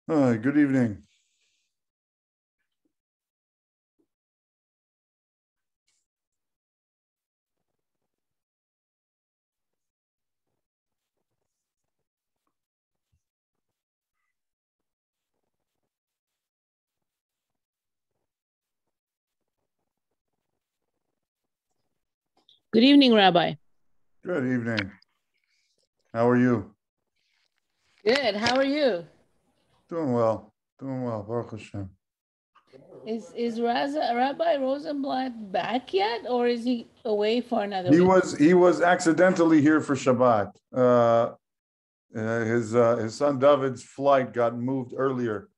Hi, good evening. Good evening, Rabbi. Good evening. How are you? Good. How are you? Doing well. Doing well. Baruch Hashem. Is Rabbi Rosenblatt back yet, or is he away for another He week? was accidentally here for Shabbat. His son David's flight got moved earlier,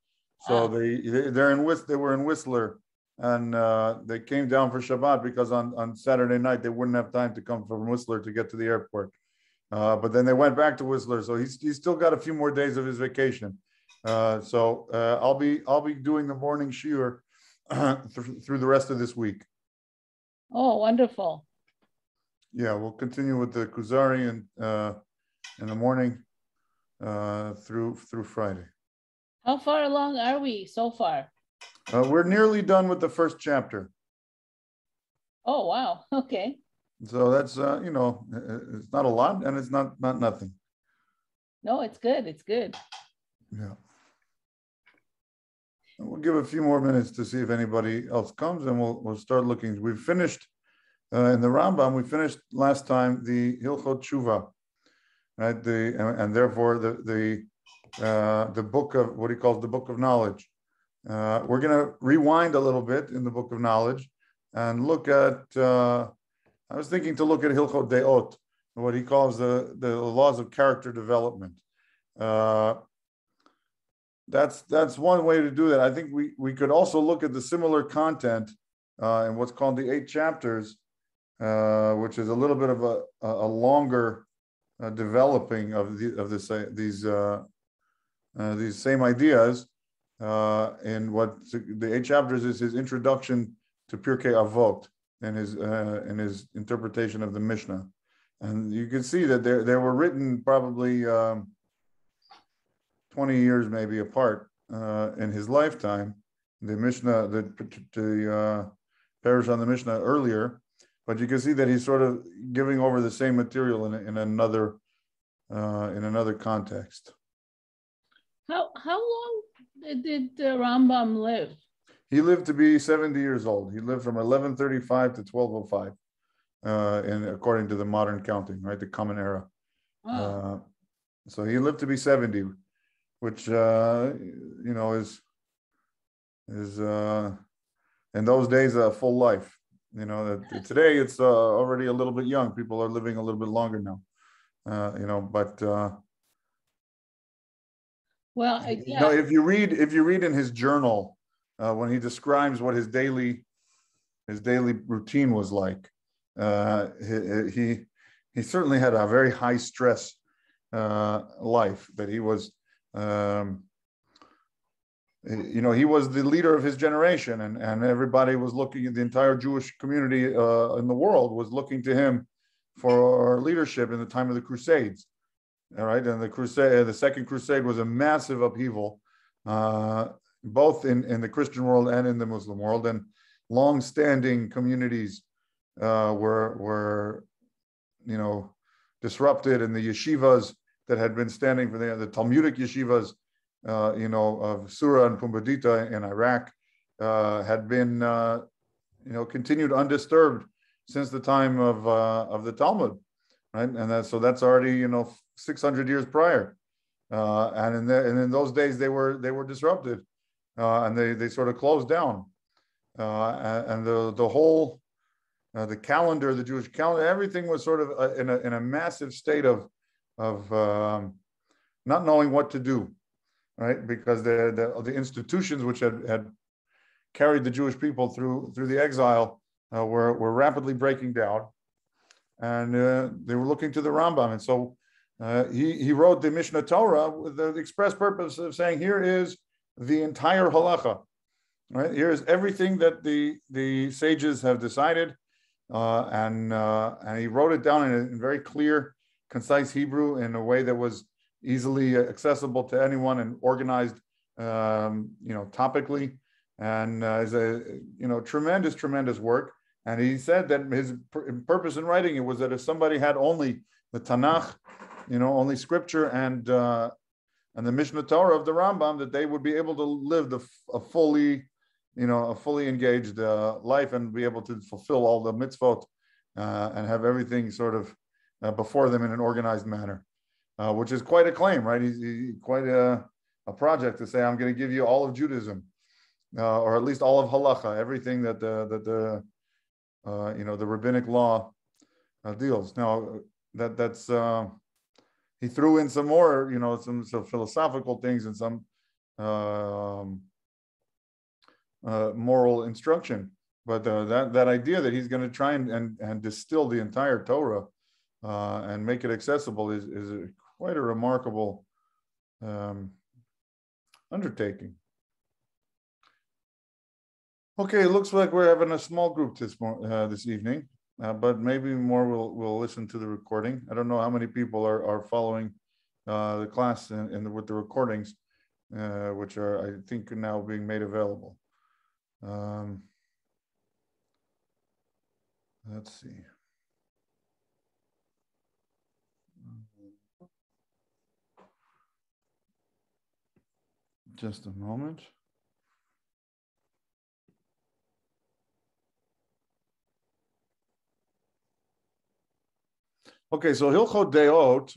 so they were in Whistler, and they came down for Shabbat because on Saturday night they wouldn't have time to come from Whistler to get to the airport. But then they went back to Whistler, so he's still got a few more days of his vacation. I'll be doing the morning shiur through the rest of this week. Oh, wonderful. Yeah, we'll continue with the Kuzari in the morning through Friday. How far along are we so far? We're nearly done with the first chapter. Oh, wow. Okay. So that's it's not a lot and it's not nothing. No, it's good. It's good. Yeah. We'll give a few more minutes to see if anybody else comes, and we'll start looking. We've finished in the Rambam. We finished last time the Hilchot Tshuva, right? And therefore the book of what he calls the book of knowledge. We're going to rewind a little bit in the book of knowledge and look at. I was thinking to look at Hilchot Deot, what he calls the laws of character development. That's one way to do that. I think we could also look at the similar content in what's called the 8 chapters, which is a little bit of a longer developing of these same ideas. In what the 8 chapters is his introduction to Pirkei Avot and his interpretation of the Mishnah, and you can see that they were written probably 20 years maybe apart in his lifetime. The Mishnah, the parish on the Mishnah earlier, but you can see that he's sort of giving over the same material in another context. How long did Rambam live? He lived to be 70 years old. He lived from 1135 to 1205, and according to the modern counting, right, the Common Era. Oh. So he lived to be 70, which is in those days a full life. Today it's already a little bit young. People are living a little bit longer now. But well, yeah. If you read in his journal when he describes what his daily routine was like, he certainly had a very high stress life. That he was, he was the leader of his generation, and everybody was looking at the entire Jewish community in the world was looking to him for leadership in the time of the Crusades. All right, and the Second Crusade was a massive upheaval, both in the Christian world and in the Muslim world, and long-standing communities were disrupted, and the yeshivas that had been standing for the Talmudic yeshivas, of Surah and Pumbedita in Iraq, had been continued undisturbed since the time of the Talmud, right? And that's already 600 years prior, and in those days they were disrupted, and they sort of closed down, and the whole the calendar, the Jewish calendar, everything was sort of in a massive state of not knowing what to do, right? Because the institutions which had carried the Jewish people through the exile were rapidly breaking down, and they were looking to the Rambam, and so he wrote the Mishnah Torah with the express purpose of saying, here is the entire halacha, right? Here is everything that the sages have decided, and he wrote it down in very clear, concise Hebrew in a way that was easily accessible to anyone and organized topically, and is a tremendous work. And he said that his purpose in writing it was that if somebody had only the Tanakh, only scripture and the Mishnah Torah of the Rambam, that they would be able to live a fully engaged life and be able to fulfill all the mitzvot and have everything sort of before them in an organized manner, which is quite a claim, right? He's quite a project to say, I'm going to give you all of Judaism, or at least all of halacha, everything that the rabbinic law deals. Now that's he threw in some more, some philosophical things and some moral instruction, but that idea that he's going to try and distill the entire Torah and make it accessible is quite a remarkable undertaking. Okay, it looks like we're having a small group this evening, but maybe more will listen to the recording. I don't know how many people are following the class with the recordings, which are, I think, now being made available. Let's see. Just a moment. Okay, so Hilchot Deot,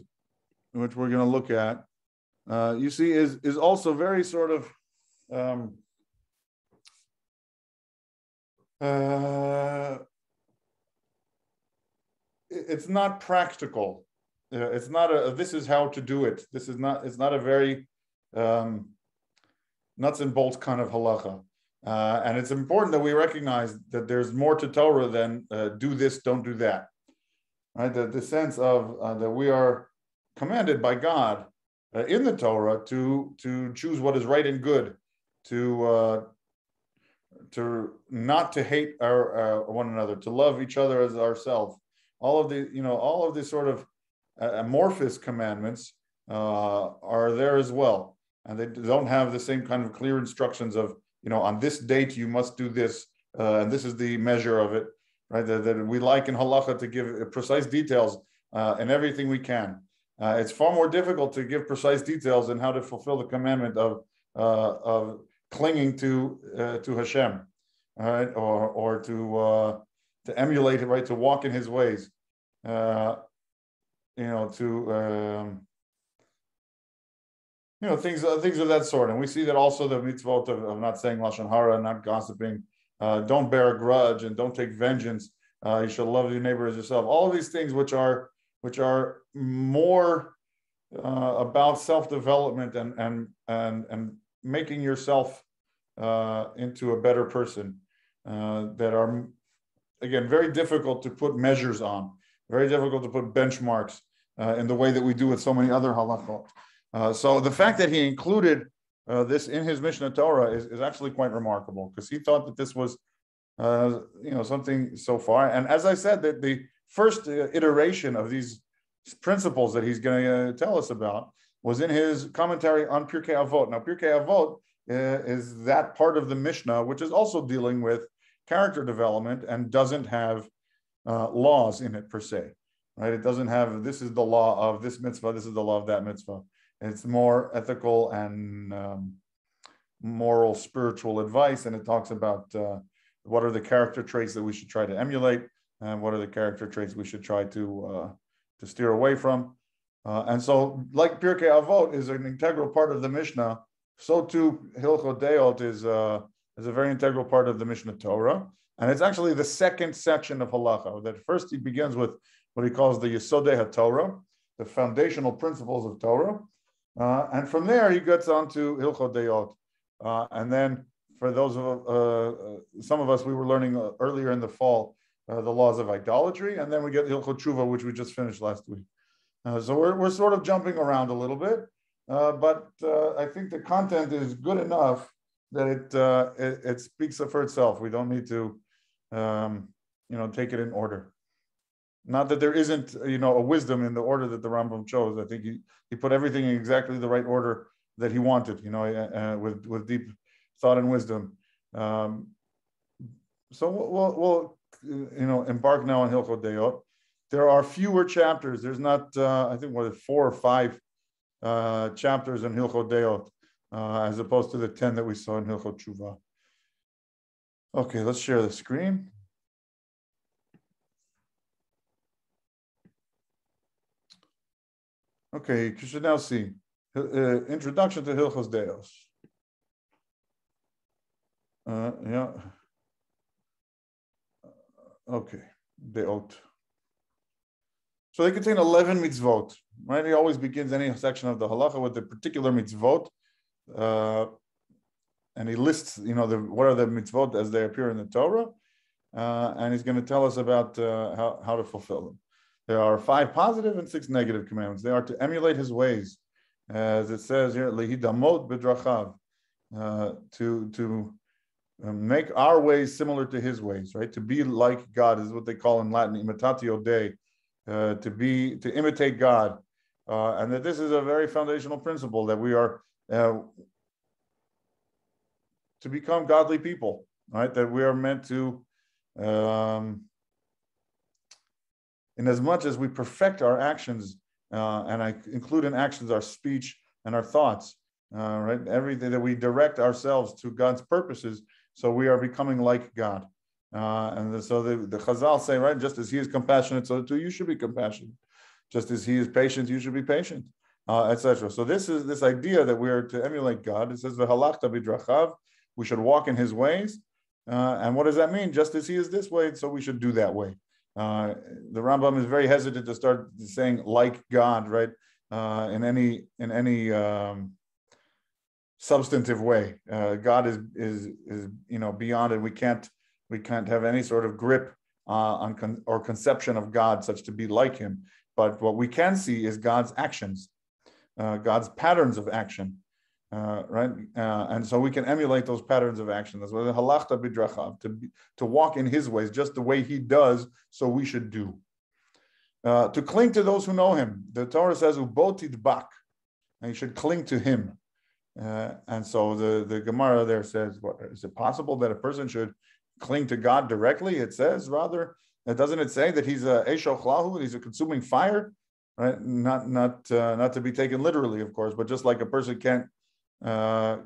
which we're going to look at, you see, is also very sort of it's not practical. It's not this is how to do it. It's not a very nuts and bolts kind of halacha. And it's important that we recognize that there's more to Torah than do this, don't do that. Right? The sense of that we are commanded by God in the Torah to choose what is right and good, to not to hate our one another, to love each other as ourselves. All of the sort of amorphous commandments are there as well, and they don't have the same kind of clear instructions of on this date you must do this, and this is the measure of it, right? That we like in halacha to give precise details in everything we can. It's far more difficult to give precise details in how to fulfill the commandment of clinging to Hashem, all right, or to emulate it, right, to walk in His ways, things of that sort. And we see that also the mitzvot of not saying lashon hara, not gossiping, don't bear a grudge, and don't take vengeance. You shall love your neighbor as yourself. All of these things, which are more about self-development and making yourself into a better person, that are, again, very difficult to put measures on, very difficult to put benchmarks in the way that we do with so many other halachot. So the fact that he included this in his Mishnah Torah is actually quite remarkable, because he thought that this was something so far. And as I said, that the first iteration of these principles that he's going to tell us about was in his commentary on Pirkei Avot. Now, Pirkei Avot is that part of the Mishnah which is also dealing with character development and doesn't have laws in it per se, right? It doesn't have, this is the law of this mitzvah, this is the law of that mitzvah. It's more ethical and moral, spiritual advice, and it talks about what are the character traits that we should try to emulate, and what are the character traits we should try to steer away from. And so, like Pirkei Avot is an integral part of the Mishnah, so too Hilchot Deot is a very integral part of the Mishnah Torah, and it's actually the second section of halacha. That first he begins with what he calls the Yesodei HaTorah, the foundational principles of Torah. And from there, he gets on to Hilchot Deot. And then for those of some of us, we were learning earlier in the fall the laws of idolatry. And then we get Hilchot Tshuva, which we just finished last week. So we're sort of jumping around a little bit. But I think the content is good enough that it speaks for itself. We don't need to take it in order. Not that there isn't, a wisdom in the order that the Rambam chose. I think he put everything in exactly the right order that he wanted, with deep thought and wisdom. So we'll embark now on Hilchot Deot. There are fewer chapters. There's not, I think, 4 or 5 chapters in Hilchot Deot, as opposed to the 10 that we saw in Hilchot Tshuva. Okay, let's share the screen. Okay, you should now see introduction to Hilchos Deos. Yeah. Okay, Deot. So they contain 11 mitzvot, right? He always begins any section of the halacha with the particular mitzvot, and he lists, what are the mitzvot as they appear in the Torah, and he's going to tell us about how to fulfill them. There are 5 positive and 6 negative commandments. They are to emulate his ways, as it says here, lehidamot bedrachav, to make our ways similar to his ways, right? To be like God is what they call in Latin imitatio Dei, to imitate God, and that this is a very foundational principle, that we are to become godly people, right? That we are meant to, in as much as we perfect our actions, and I include in actions our speech and our thoughts, right? Everything that we direct ourselves to God's purposes, so we are becoming like God. So the Chazal say, right, just as he is compassionate, so too you should be compassionate. Just as he is patient, you should be patient, etc. So this is this idea that we are to emulate God. It says, "V'halachta b'drachav," we should walk in his ways. And what does that mean? Just as he is this way, so we should do that way. The Rambam is very hesitant to start saying like God, right? In any substantive way. God is beyond it. We can't have any sort of grip or conception of God such to be like him. But what we can see is God's actions, God's patterns of action, right? And so we can emulate those patterns of action. That's what the halachta b'drachav, to walk in his ways, just the way he does, so we should do. To cling to those who know him. The Torah says, ubotid bak, and you should cling to him. And so the Gemara there says, what, is it possible that a person should cling to God directly? It says, rather, doesn't it say that he's a eshoch lahu, that he's a consuming fire? Right? Not to be taken literally, of course, but just like a person can't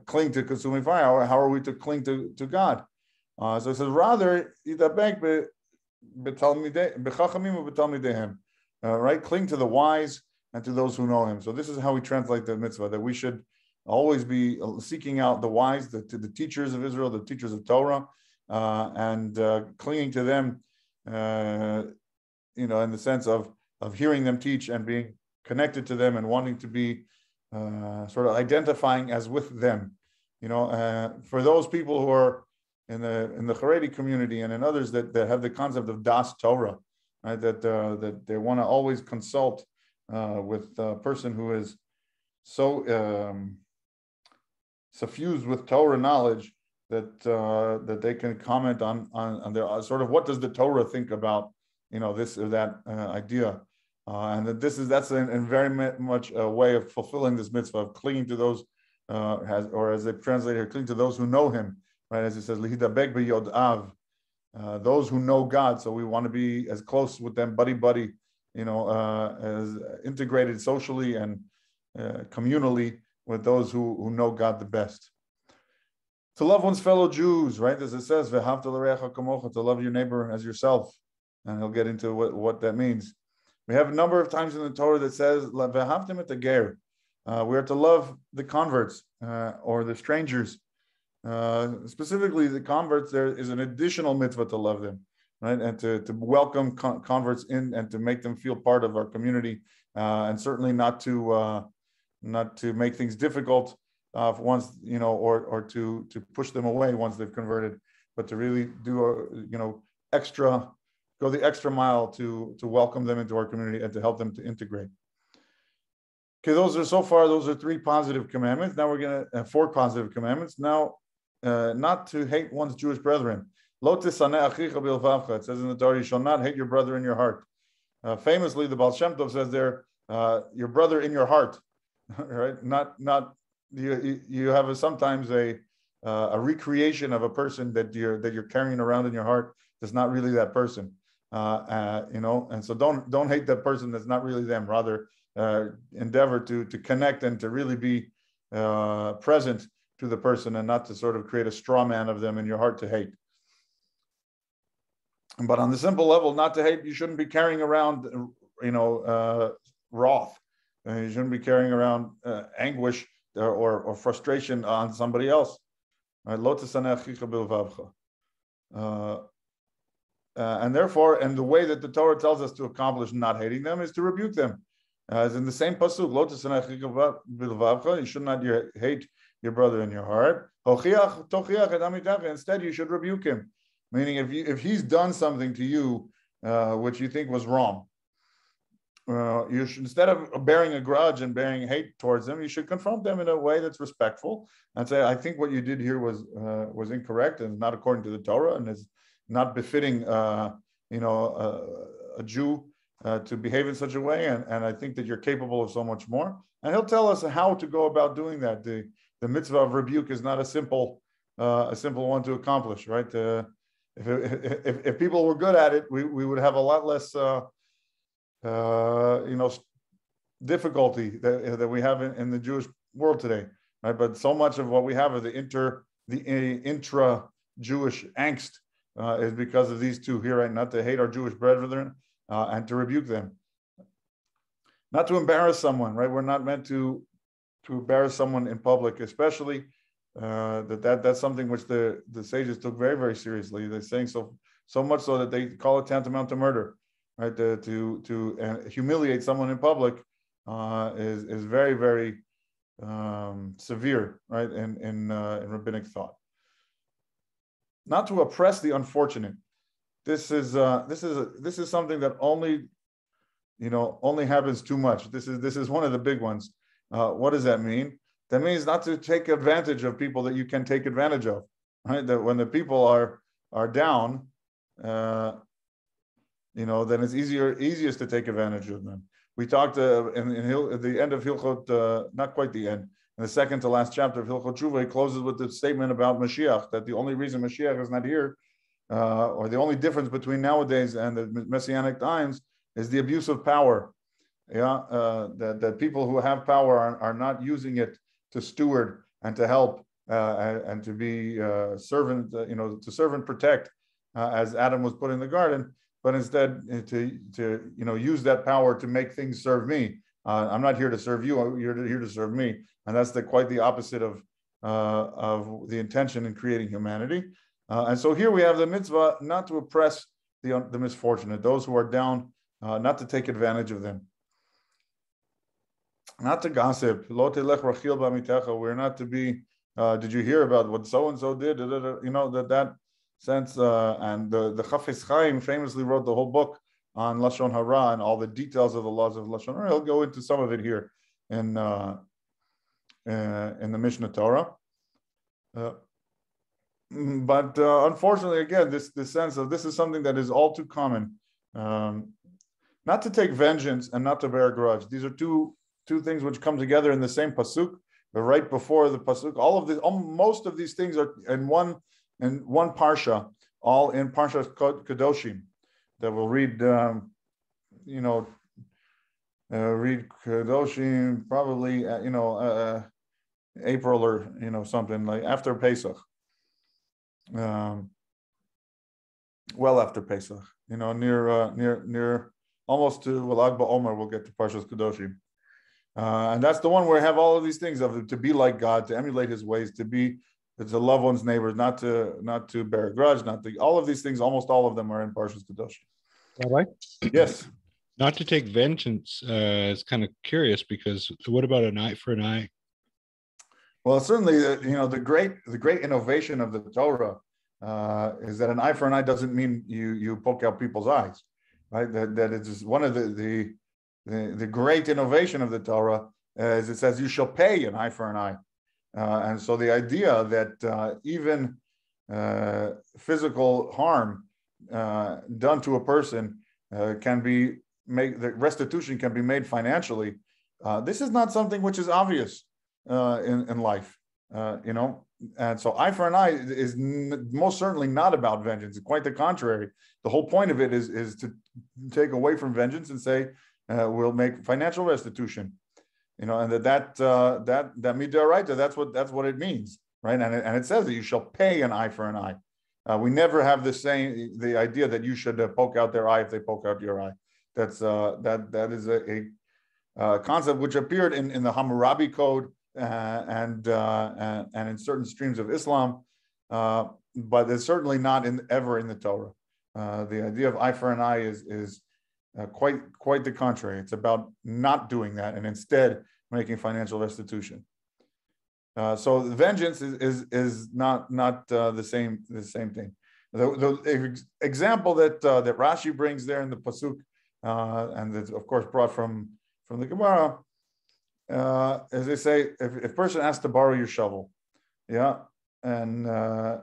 cling to consuming fire, how are we to cling to God? So it says, rather, right? Cling to the wise and to those who know him. So this is how we translate the mitzvah, that we should always be seeking out the wise, to the teachers of Israel, the teachers of Torah, and clinging to them, in the sense of hearing them teach and being connected to them and wanting to be sort of identifying as with them. For those people who are in the Haredi community and in others that have the concept of das Torah, right? That they want to always consult with a person who is so suffused with Torah knowledge that they can comment on their sort of, what does the Torah think about this or that idea, and that that's very much a way of fulfilling this mitzvah of clinging to those, as they translate here, clinging to those who know him, right? As it says, lihidabek b'yodav, those who know God. So we want to be as close with them, buddy, as integrated socially and communally with those who know God the best. To love one's fellow Jews, right? As it says, v'havta l'reacha kamocha, to love your neighbor as yourself. And he'll get into what that means. We have a number of times in the Torah that says, v'havtim et hager. We are to love the converts or the strangers. Specifically, the converts, there is an additional mitzvah to love them, right? And to welcome converts in and to make them feel part of our community, and certainly not to make things difficult once, or to push them away once they've converted, but to really do go the extra mile to welcome them into our community and to help them to integrate. Okay, those are 3 positive commandments. Now we're going to 4 positive commandments. Now, not to hate one's Jewish brethren. Lo tisaneh achicha bilvavcha. It says in the Torah, you shall not hate your brother in your heart. Famously, the Baal Shem Tov says there, your brother in your heart, right? Not you have sometimes a recreation of a person that you're carrying around in your heart that's not really that person. And so don't hate that person that's not really them. Rather, endeavor to connect and to really be present to the person, and not to sort of create a straw man of them in your heart to hate. But on the simple level, not to hate, you shouldn't be carrying around, wrath. You shouldn't be carrying around anguish or frustration on somebody else. Right? And therefore, and the way that the Torah tells us to accomplish not hating them is to rebuke them. As in the same pasuk, you should not hate your brother in your heart. Instead, you should rebuke him. Meaning, if he's done something to you which you think was wrong, you should, instead of bearing a grudge and bearing hate towards them, you should confront them in a way that's respectful and say, I think what you did here was incorrect and not according to the Torah, and is not befitting a Jew to behave in such a way, and I think that you're capable of so much more. And he'll tell us how to go about doing that. The mitzvah of rebuke is not a simple one to accomplish, right? If people were good at it, we would have a lot less difficulty that we have in the Jewish world today, right? But so much of what we have of the intra-Jewish angst is because of these two here, right? Not to hate our Jewish brethren and to rebuke them, not to embarrass someone, right? We're not meant to embarrass someone in public, especially. That's something which the sages took very, very seriously. They're saying so much so that they call it tantamount to murder, right? To humiliate someone in public is very, very severe, right? In rabbinic thought. Not to oppress the unfortunate. This is something that only happens too much. This is one of the big ones. What does that mean? That means not to take advantage of people that you can take advantage of, right? That when the people are down, then it's easiest to take advantage of them. We talked at the end of Hilchot, not quite the end, in the second to last chapter of Hilchot Tshuva, he closes with the statement about Mashiach, that the only reason Mashiach is not here, or the only difference between nowadays and the Messianic times, is the abuse of power. That people who have power are not using it to steward and to help and to be servant, to serve and protect, as Adam was put in the garden, but instead to use that power to make things serve me. I'm not here to serve you. You're here to serve me, and that's quite the opposite of the intention in creating humanity. And so here we have the mitzvah not to oppress the misfortunate, those who are down, not to take advantage of them. Not to gossip. We're not to be, did you hear about what so-and-so did? That sense. And the Chafetz Chaim famously wrote the whole book on Lashon Hara and all the details of the laws of Lashon Hara. He'll go into some of it here in the Mishnah Torah. But unfortunately, again, this sense of this is something that is all too common. Not to take vengeance and not to bear a grudge. These are two things which come together in the same pasuk, but right before the pasuk. Most of these things are in one parsha, all in Parshat Kedoshim, that we'll read. Read Kedoshim probably April or something like after Pesach, well after Pesach, near almost to Lag BaOmer. We'll get to Parshat Kedoshim. And that's the one where we have all of these things of to be like God, to emulate His ways, to love one's neighbors, not to bear a grudge, all of these things. Almost all of them are in Parshas Kedoshim. Rabbi? Yes. Not to take vengeance is kind of curious, because what about an eye for an eye? Well, certainly, the great innovation of the Torah is that an eye for an eye doesn't mean you poke out people's eyes, right? That it's one of the great innovation of the Torah is it says you shall pay an eye for an eye. And so the idea that even physical harm done to a person the restitution can be made financially. This is not something which is obvious. in life, And so eye for an eye is most certainly not about vengeance. Quite the contrary. The whole point of it is to take away from vengeance and say we'll make financial restitution, and that midaraita, that's what it means, right? And it says that you shall pay an eye for an eye. We never have the idea that you should poke out their eye if they poke out your eye. That is a concept which appeared in the Hammurabi Code and in certain streams of Islam, but it's certainly not ever in the Torah. The idea of eye for an eye is quite the contrary. It's about not doing that and instead making financial restitution. So the vengeance is not the same thing. The example that Rashi brings there in the pasuk, and that's of course brought from the Gemara, as they say, if a person asks to borrow your shovel, and a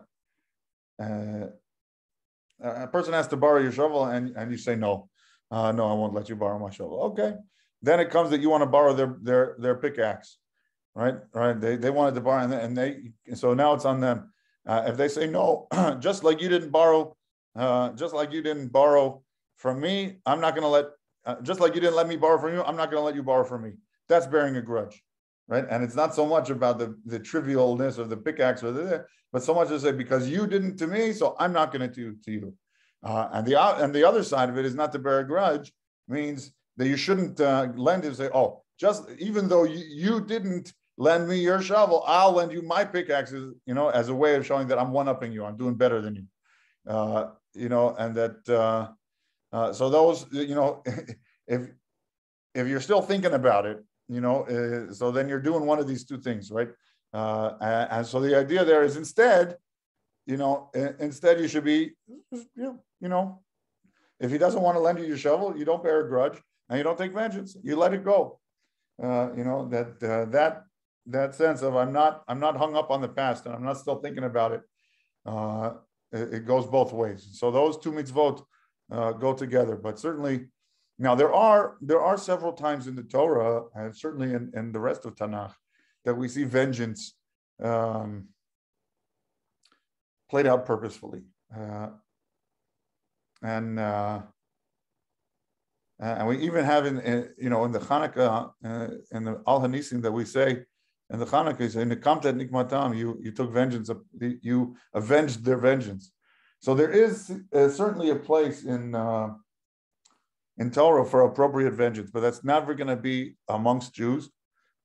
person asks to borrow your shovel, and you say no, I won't let you borrow my shovel. Okay, then it comes that you want to borrow their pickaxe, right? They wanted to borrow, so now it's on them. If they say no, just like you didn't borrow from me, I'm not going to let. Just like you didn't let me borrow from you, I'm not going to let you borrow from me. That's bearing a grudge, right? And it's not so much about the trivialness of the pickaxe but so much to say because you didn't to me, so I'm not going to do to you. And the other side of it is not to bear a grudge, means that you shouldn't lend and say, oh, just even though you didn't lend me your shovel, I'll lend you my pickaxes, as a way of showing that I'm one-upping you, I'm doing better than you, and that. So those, if you're still thinking about it, so then you're doing one of these two things, right? And so the idea there is instead you should be, if he doesn't want to lend you your shovel, you don't bear a grudge and you don't take vengeance. You let it go. That sense of I'm not hung up on the past and I'm not still thinking about it. It goes both ways. So those two mitzvot go together, but certainly now there are several times in the Torah and certainly in the rest of Tanakh that we see vengeance played out purposefully, and we even have in the Chanukah in the Al Hanisim that we say in the Chanukah, in the Kamtet Nikmatam, you took vengeance, you avenged their vengeance. So there is certainly a place in Torah for appropriate vengeance, but that's never going to be amongst Jews.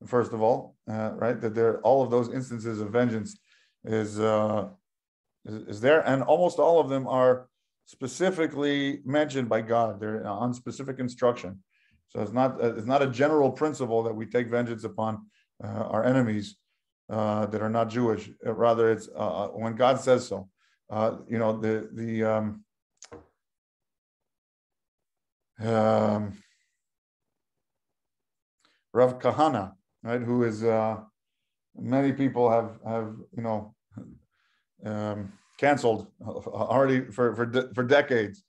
First of all, right? That all of those instances of vengeance is there, and almost all of them are specifically mentioned by God. They're on specific instruction. So it's not a general principle that we take vengeance upon our enemies that are not Jewish. Rather, it's when God says so. Rav Kahana, right? Who is many people have canceled already for decades.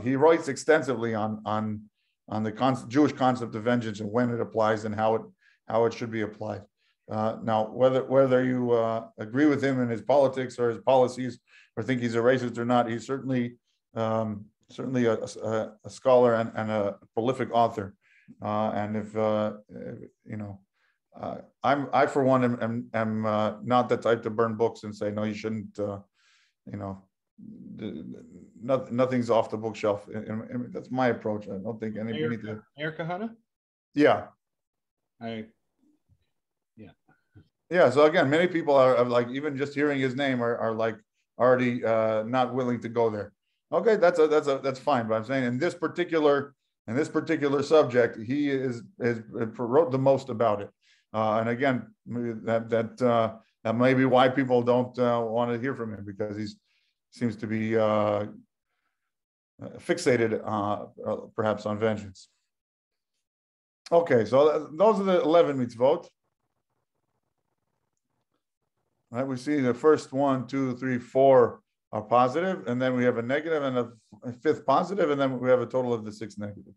He writes extensively on the Jewish concept of vengeance and when it applies and how it should be applied. Now, whether you agree with him in his politics or his policies, or think he's a racist or not, he's certainly a scholar and a prolific author. And if I for one am not the type to burn books and say no, you shouldn't. Nothing's off the bookshelf. That's my approach. I don't think anybody needs to. Erica Hanna? Yeah. Yeah. So again, many people are like, even just hearing his name are like already not willing to go there. Okay, that's fine. But I'm saying in this particular subject, he wrote the most about it. And again, that may be why people don't want to hear from him, because he seems to be fixated perhaps on vengeance. Okay, so those are the 11 mitzvot. Right, we see the first 1, 2, 3, 4 are positive, and then we have a negative and a fifth positive, and then we have a total of the 6 negatives.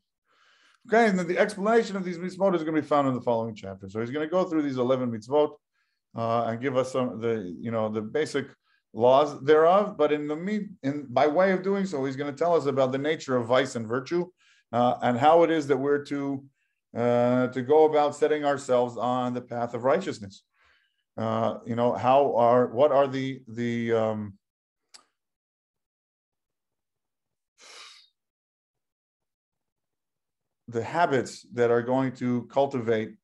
Okay, and then the explanation of these mitzvot is going to be found in the following chapter. So he's going to go through these 11 mitzvot and give us some the basic laws thereof. But by way of doing so, he's going to tell us about the nature of vice and virtue and how it is that we're to go about setting ourselves on the path of righteousness. What are the habits that are going to cultivate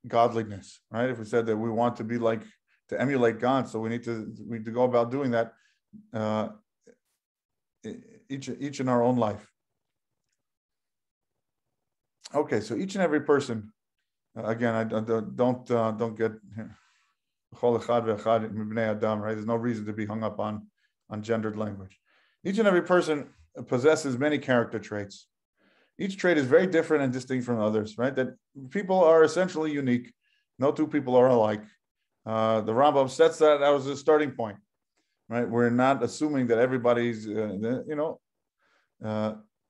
godliness, right? If we said that we want to be to emulate God, so we need to go about doing that each in our own life. Okay, so each and every person, again, I don't get right? There's no reason to be hung up on gendered language. Each and every person possesses many character traits. Each trait is very different and distinct from others, right? That people are essentially unique. No two people are alike. The Rambam sets that as a starting point, right? We're not assuming that everybody's,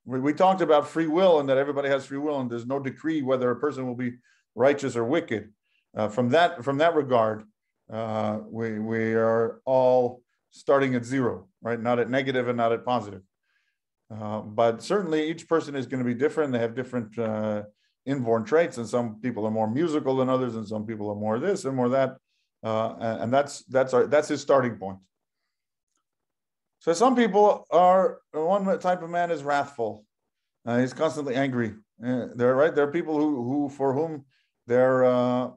we talked about free will and that everybody has free will and there's no decree whether a person will be righteous or wicked. From that regard, we are all starting at zero, right? Not at negative and not at positive. But certainly each person is going to be different. They have different inborn traits, and some people are more musical than others, and some people are more this and more that. And that's his starting point. So some people are, one type of man is wrathful. He's constantly angry. There are people who for whom their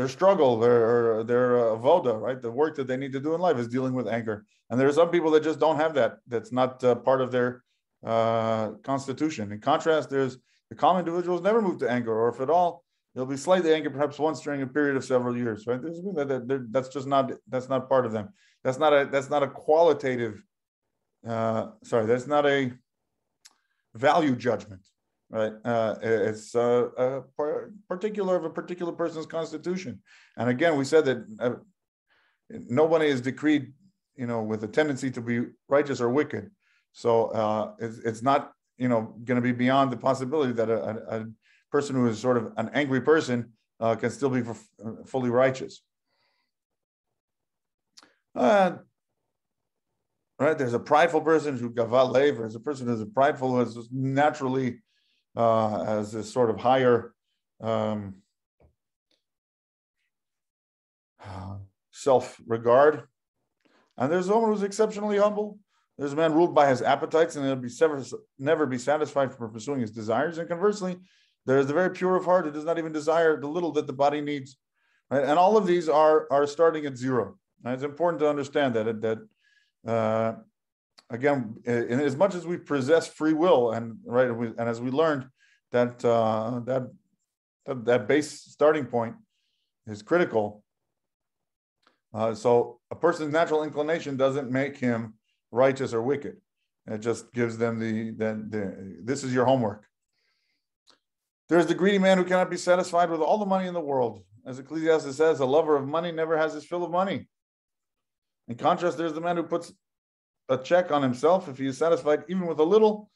struggle, their avoda, right? The work that they need to do in life is dealing with anger. And there are some people that just don't have that. That's not part of their constitution. In contrast, there's the calm individuals never move to anger, or if at all, they'll be slightly angry perhaps once during a period of several years, right? That's not part of them. That's not a qualitative, that's not a value judgment. Right, it's a particular of a particular person's constitution, and again, we said that nobody is decreed, with a tendency to be righteous or wicked. So it's not, going to be beyond the possibility that a person who is sort of an angry person can still be fully righteous. Right, there's a prideful person who gaval lev. There's a person who's prideful who is naturally as this sort of higher self-regard. And there's someone who's exceptionally humble. There's a man ruled by his appetites and he'll never be satisfied for pursuing his desires. And conversely, there's the very pure of heart who does not even desire the little that the body needs. Right? And all of these are starting at zero. And it's important to understand that again, in as much as we possess free will, and as we learned that that base starting point is critical. So a person's natural inclination doesn't make him righteous or wicked. It just gives them this is your homework. There's the greedy man who cannot be satisfied with all the money in the world. As Ecclesiastes says, a lover of money never has his fill of money. In contrast, there's the man who puts a check on himself if he is satisfied even with a little,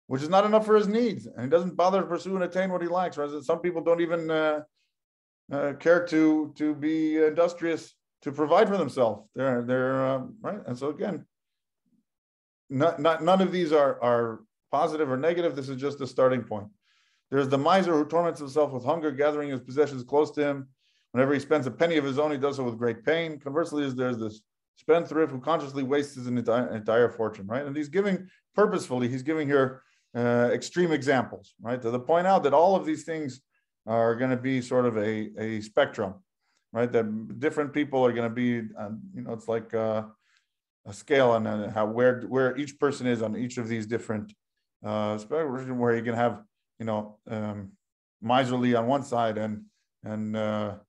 which is not enough for his needs, and he doesn't bother to pursue and attain what he likes. Whereas some people don't even care to be industrious to provide for themselves. They're right, and so again, none of these are positive or negative. This is just a starting point. There's the miser who torments himself with hunger, gathering his possessions close to him. Whenever he spends a penny of his own, he does so with great pain. Conversely, there's this spendthrift who consciously wastes his entire fortune, right? And he's giving purposefully, he's giving here extreme examples, right? To point out that all of these things are going to be sort of a spectrum, right? That different people are going to be, it's like a scale and how where each person is on each of these different spectrum, where you can have, miserly on one side and the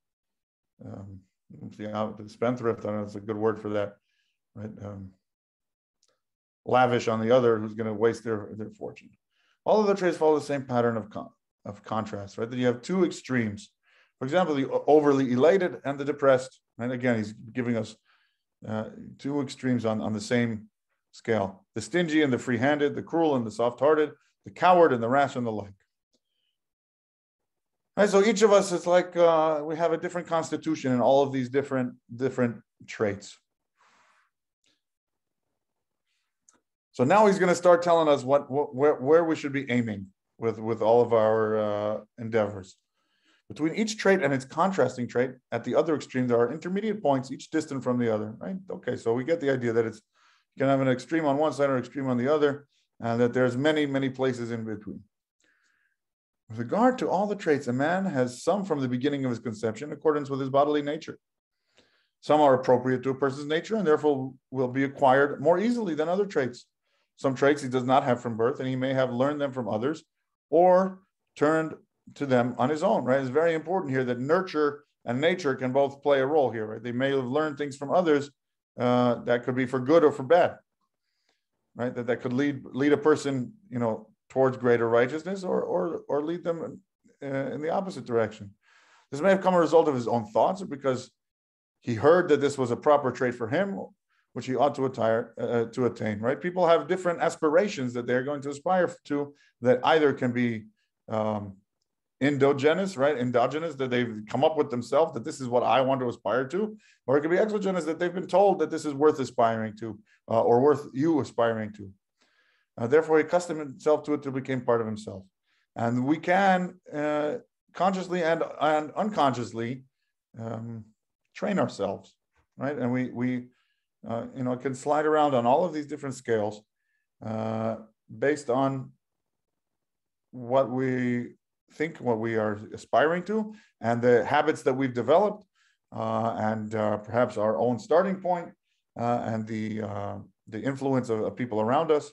spendthrift, I don't know, it's a good word for that, right? Lavish on the other, who's going to waste their fortune. All of the traits follow the same pattern of contrast, right? That you have two extremes. For example, the overly elated and the depressed. And again, he's giving us two extremes on the same scale. The stingy and the free-handed, the cruel and the soft-hearted, the coward and the rash and the like. Right, so each of us is like we have a different constitution in all of these different traits. So now he's going to start telling us where we should be aiming with all of our endeavors. Between each trait and its contrasting trait, at the other extreme, there are intermediate points, each distant from the other. Right? Okay, so we get the idea that you can have an extreme on one side or extreme on the other, and that there's many places in between. With regard to all the traits, a man has some from the beginning of his conception, in accordance with his bodily nature. Some are appropriate to a person's nature and therefore will be acquired more easily than other traits. Some traits he does not have from birth, and he may have learned them from others or turned to them on his own. Right? It's very important here that nurture and nature can both play a role here. Right? They may have learned things from others that could be for good or for bad. Right? That could lead a person, towards greater righteousness or lead them in the opposite direction. This may have come as a result of his own thoughts or because he heard that this was a proper trait for him, which he ought to attain, right? People have different aspirations that they're going to aspire to that either can be endogenous, right? Endogenous, that they've come up with themselves, that this is what I want to aspire to, or it could be exogenous, that they've been told that this is worth aspiring to or worth you aspiring to. Therefore, he accustomed himself to it till it became part of himself. And we can consciously and unconsciously train ourselves, right? And we can slide around on all of these different scales based on what we think, what we are aspiring to, and the habits that we've developed, and perhaps our own starting point, and the influence of people around us.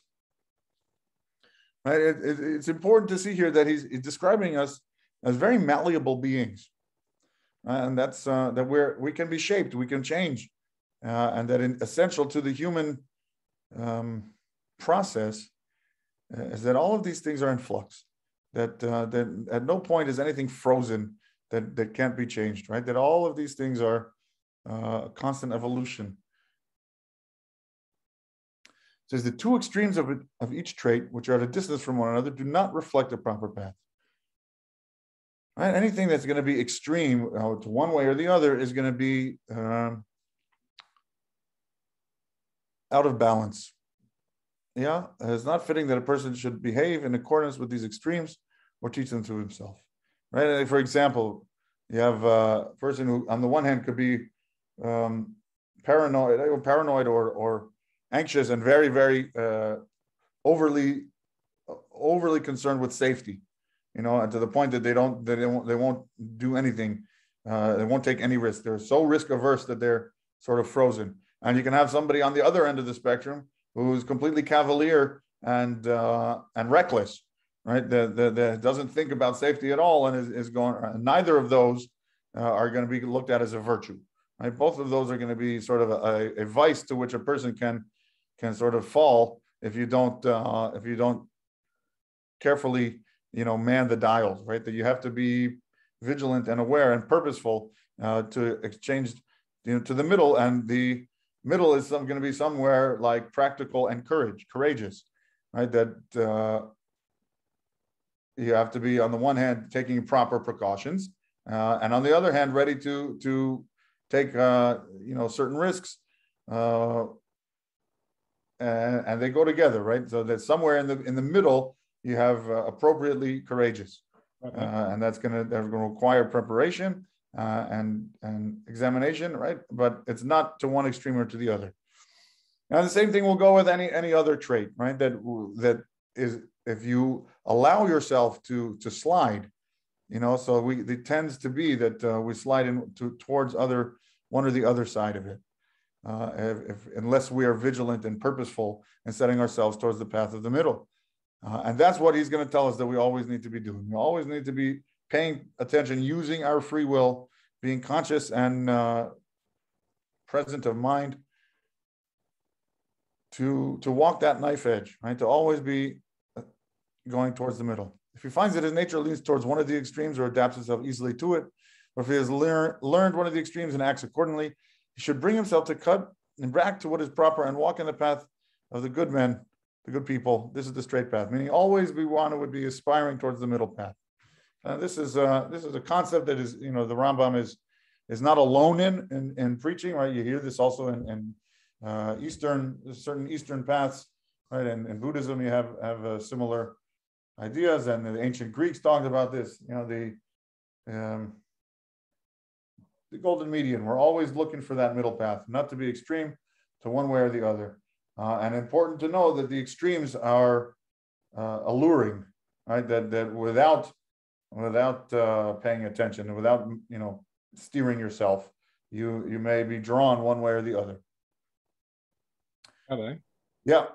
Right? It's important to see here that he's describing us as very malleable beings, and that's that we can be shaped, we can change, and that essential to the human process is that all of these things are in flux. That at no point is anything frozen that can't be changed. Right? That all of these things are constant evolution. Says the two extremes of each trait, which are at a distance from one another, do not reflect a proper path. Right? Anything that's going to be extreme to one way or the other is going to be out of balance. Yeah, it's not fitting that a person should behave in accordance with these extremes or teach them to himself. Right? For example, you have a person who, on the one hand, could be paranoid or anxious and very overly concerned with safety, and to the point that they won't do anything, they won't take any risk. They're so risk averse that they're sort of frozen. And you can have somebody on the other end of the spectrum who's completely cavalier and reckless, right? That doesn't think about safety at all and is going. Neither of those are going to be looked at as a virtue, right? Both of those are going to be sort of a vice to which a person can sort of fall if you don't carefully man the dials, right? That you have to be vigilant and aware and purposeful to exchange to the middle, and the middle is going to be somewhere like practical and courageous, right? That you have to be, on the one hand, taking proper precautions, and on the other hand, ready to take certain risks. And they go together, right? So that somewhere in the middle, you have appropriately courageous, and that's going to require preparation and examination, right? But it's not to one extreme or to the other. Now the same thing will go with any other trait, right? That is, if you allow yourself to slide, so it tends to be that we slide towards one or the other side of it. Unless we are vigilant and purposeful in setting ourselves towards the path of the middle. And that's what he's going to tell us that we always need to be doing. We always need to be paying attention, using our free will, being conscious and present of mind to walk that knife edge, right? To always be going towards the middle. If he finds that his nature leans towards one of the extremes or adapts himself easily to it, or if he has learned one of the extremes and acts accordingly, he should bring himself to cut and back to what is proper and walk in the path of the good men, the good people. This is the straight path. Meaning, always we would be aspiring towards the middle path. This is a concept that is, the Rambam is not alone in preaching, right? You hear this also in certain Eastern paths, right? And in Buddhism, you have similar ideas, and the ancient Greeks talked about this. The golden median. We're always looking for that middle path, not to be extreme to one way or the other. And important to know that the extremes are alluring, right? That without paying attention and without steering yourself, you may be drawn one way or the other. Rabbi? Yeah.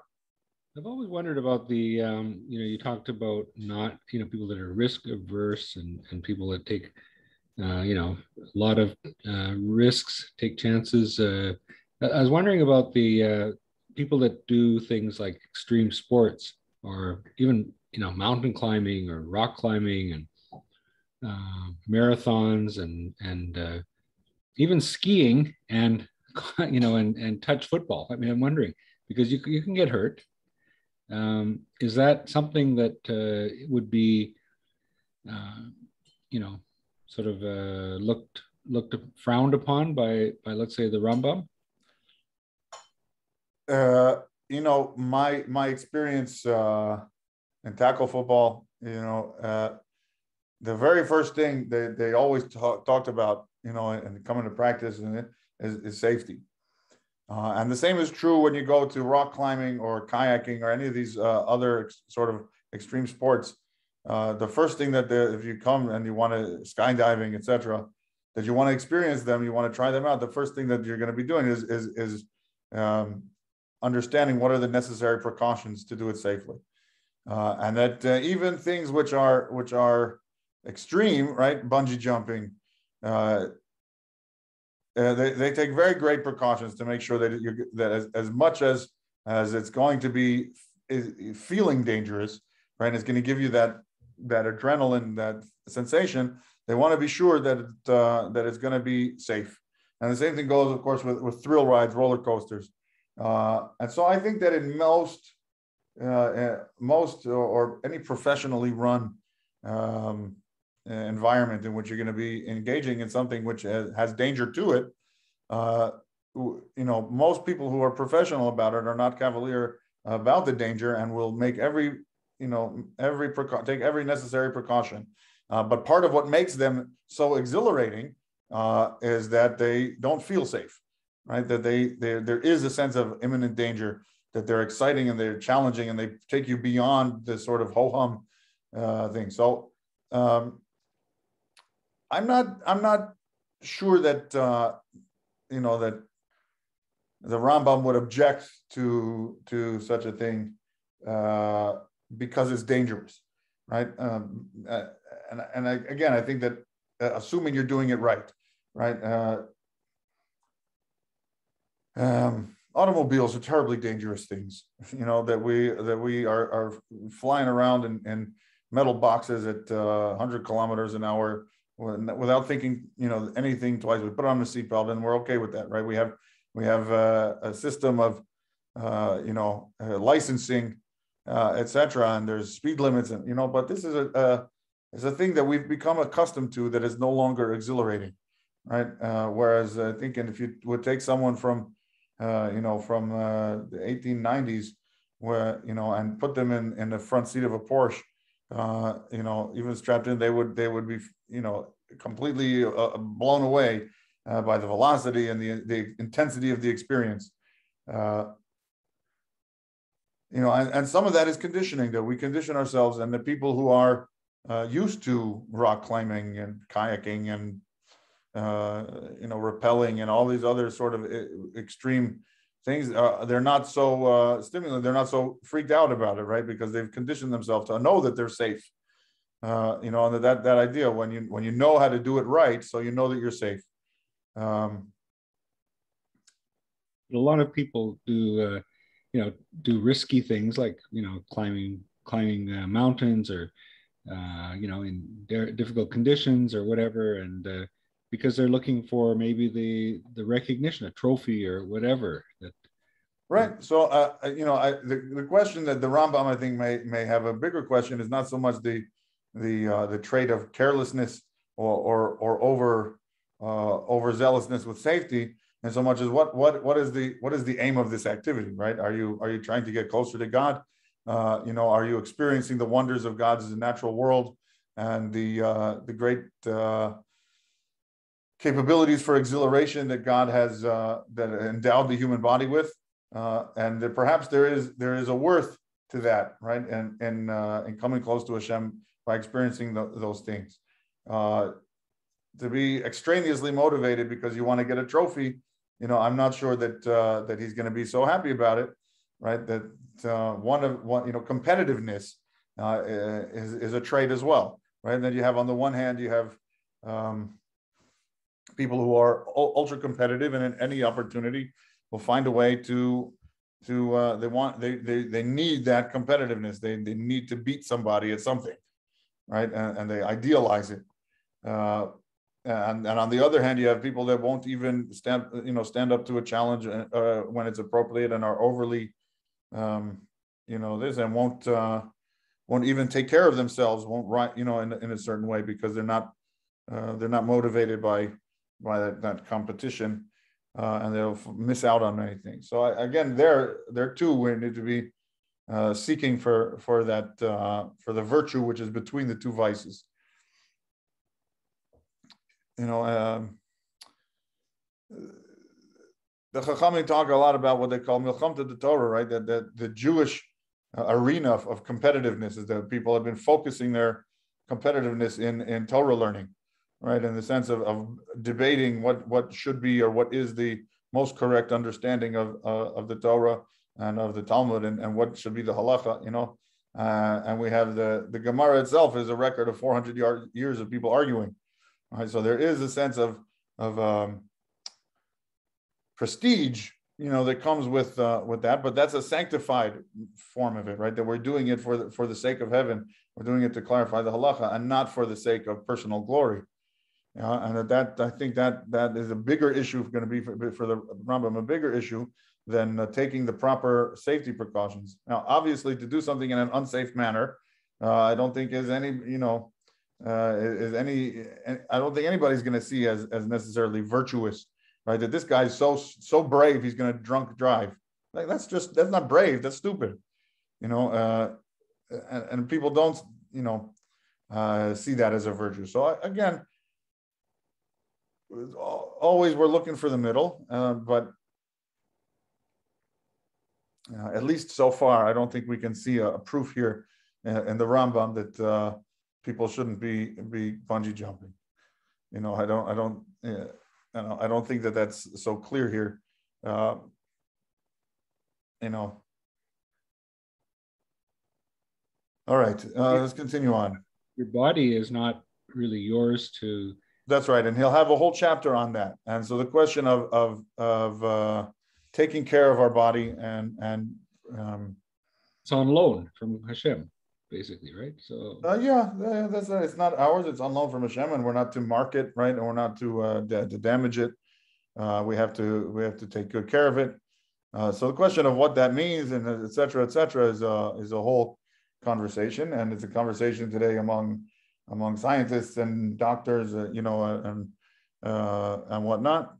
I've always wondered about the, you talked about not, people that are risk averse and people that take, a lot of risks, take chances. I was wondering about the people that do things like extreme sports or even, mountain climbing or rock climbing and marathons and even skiing and, and touch football. I mean, I'm wondering, because you can get hurt. Is that something that would be, sort of looked frowned upon by let's say the Rambam? My experience in tackle football, the very first thing they always talked about, and coming to practice is safety. And the same is true when you go to rock climbing or kayaking or any of these other sort of extreme sports. The first thing that if you come and you want to skydiving, etc., that you want to experience them, you want to try them out. The first thing that you're going to be doing is understanding what are the necessary precautions to do it safely, and that even things which are extreme, right? Bungee jumping. They take very great precautions to make sure that as much as it's going to be feeling dangerous, right? It's going to give you that adrenaline, that sensation. They want to be sure that it's going to be safe. And the same thing goes, of course, with thrill rides, roller coasters. And so I think that in most or any professionally run environment in which you're going to be engaging in something which has danger to it, most people who are professional about it are not cavalier about the danger and will make take every necessary precaution. But part of what makes them so exhilarating is that they don't feel safe, right? That there is a sense of imminent danger, that they're exciting and they're challenging and they take you beyond this sort of ho-hum thing. So I'm not sure that that the Rambam would object to such a thing because it's dangerous, right? I think that assuming you're doing it right. Automobiles are terribly dangerous things, that we are flying around in metal boxes at 100 kilometers an hour without thinking, anything twice. We put on a seatbelt and we're okay with that, right? We have a system of, licensing, etc. And there's speed limits, and but this is a thing that we've become accustomed to that is no longer exhilarating, right? Whereas I think, and if you would take someone from the 1890s, where and put them in the front seat of a Porsche, even strapped in, they would be completely blown away by the velocity and the intensity of the experience. And some of that is conditioning, that we condition ourselves, and the people who are used to rock climbing and kayaking and rappelling and all these other sort of extreme things, they're not so stimulated, they're not so freaked out about it, right? Because they've conditioned themselves to know that they're safe. And that idea, when you know how to do it right, so you know that you're safe. A lot of people do risky things like climbing mountains or in difficult conditions or whatever, and because they're looking for maybe the recognition, a trophy or whatever, that Right. So, the question that the Rambam, I think, may have a bigger question is not so much the trait of carelessness or overzealousness with safety, and so much as what is the aim of this activity, right? Are you trying to get closer to God? Are you experiencing the wonders of God's natural world and the great capabilities for exhilaration that God has that endowed the human body with? And that perhaps there is a worth to that, right? And in coming close to Hashem by experiencing those things. To be extraneously motivated because you want to get a trophy, I'm not sure that he's going to be so happy about it, right? That competitiveness is a trait as well, right? And then you have, on the one hand, you have people who are ultra competitive, and in any opportunity will find a way to they need that competitiveness. They need to beat somebody at something, right? And they idealize it. And on the other hand, you have people that won't even stand up to a challenge when it's appropriate, and are overly this, and won't even take care of themselves, won't write in a certain way, because they're not motivated by that competition, and they'll miss out on many things. So again, there too we need to be seeking for that for the virtue which is between the two vices. The Chachamim talk a lot about what they call milchamta de Torah, right? That the Jewish arena of competitiveness is that people have been focusing their competitiveness in Torah learning, right? In the sense of debating what should be, or what is the most correct understanding of the Torah and of the Talmud, and what should be the halacha, and we have the Gemara itself is a record of 400 years of people arguing. All right, so there is a sense of prestige, that comes with that, but that's a sanctified form of it, right? That we're doing it for the sake of heaven. We're doing it to clarify the halacha, and not for the sake of personal glory. And that I think that is a bigger issue, going to be for the Rambam, a bigger issue than taking the proper safety precautions. Now, obviously, to do something in an unsafe manner, I don't think is any, I don't think anybody's going to see as necessarily virtuous, right? That this guy's so brave, he's going to drunk drive. Like that's not brave. That's stupid, and people don't, see that as a virtue. So again, always we're looking for the middle, but at least so far, I don't think we can see a proof here in the Rambam that people shouldn't be bungee jumping. I don't think that that's so clear here. All right, let's continue on. Your body is not really yours to. That's right, and he'll have a whole chapter on that. And so the question of taking care of our body and it's on loan from Hashem, basically, right? So that's it's not ours. It's on loan from Hashem, and we're not to mark it, right? And we're not to damage it. We have to take good care of it. So the question of what that means, and et cetera, is a whole conversation, and it's a conversation today among scientists and doctors, and whatnot.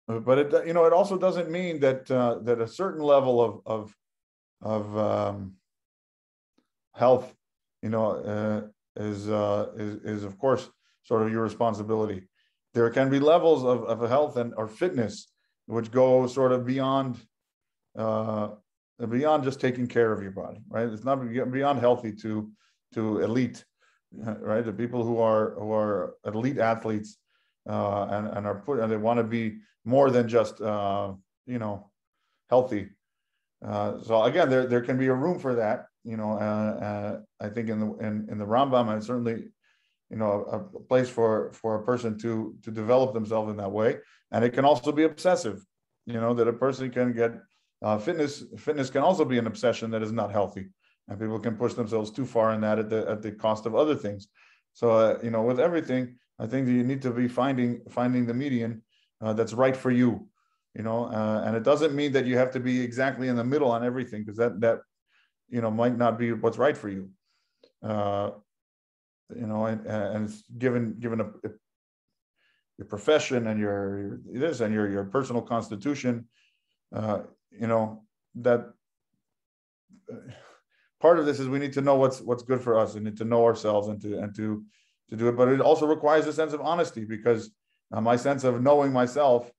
But it also doesn't mean that a certain level of health, is of course sort of your responsibility. There can be levels of health or fitness which go sort of beyond just taking care of your body, right? It's not beyond healthy to elite, right? The people who are elite athletes and they want to be more than just healthy. So again, there can be a room for that. I think in the Rambam, and certainly a place for a person to develop themselves in that way. And it can also be obsessive. That a person can get fitness can also be an obsession that is not healthy, and people can push themselves too far in that at the cost of other things. So with everything, I think that you need to be finding the median that's right for you. and it doesn't mean that you have to be exactly in the middle on everything, because that might not be what's right for you. And it's given your profession and your personal constitution, that part of this is we need to know what's good for us, and need to know ourselves and to do it. But it also requires a sense of honesty, because my sense of knowing myself,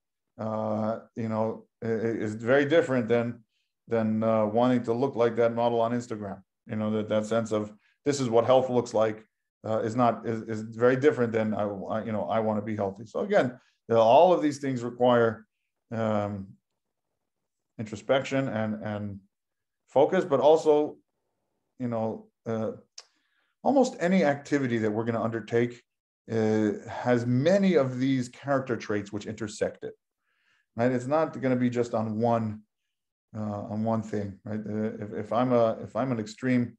is very different than wanting to look like that model on Instagram. That sense of this is what health looks like is very different than I want to be healthy. So again, all of these things require introspection and focus, but also, almost any activity that we're going to undertake has many of these character traits which intersect it. Right? It's not going to be just on one thing. Right? If I'm an extreme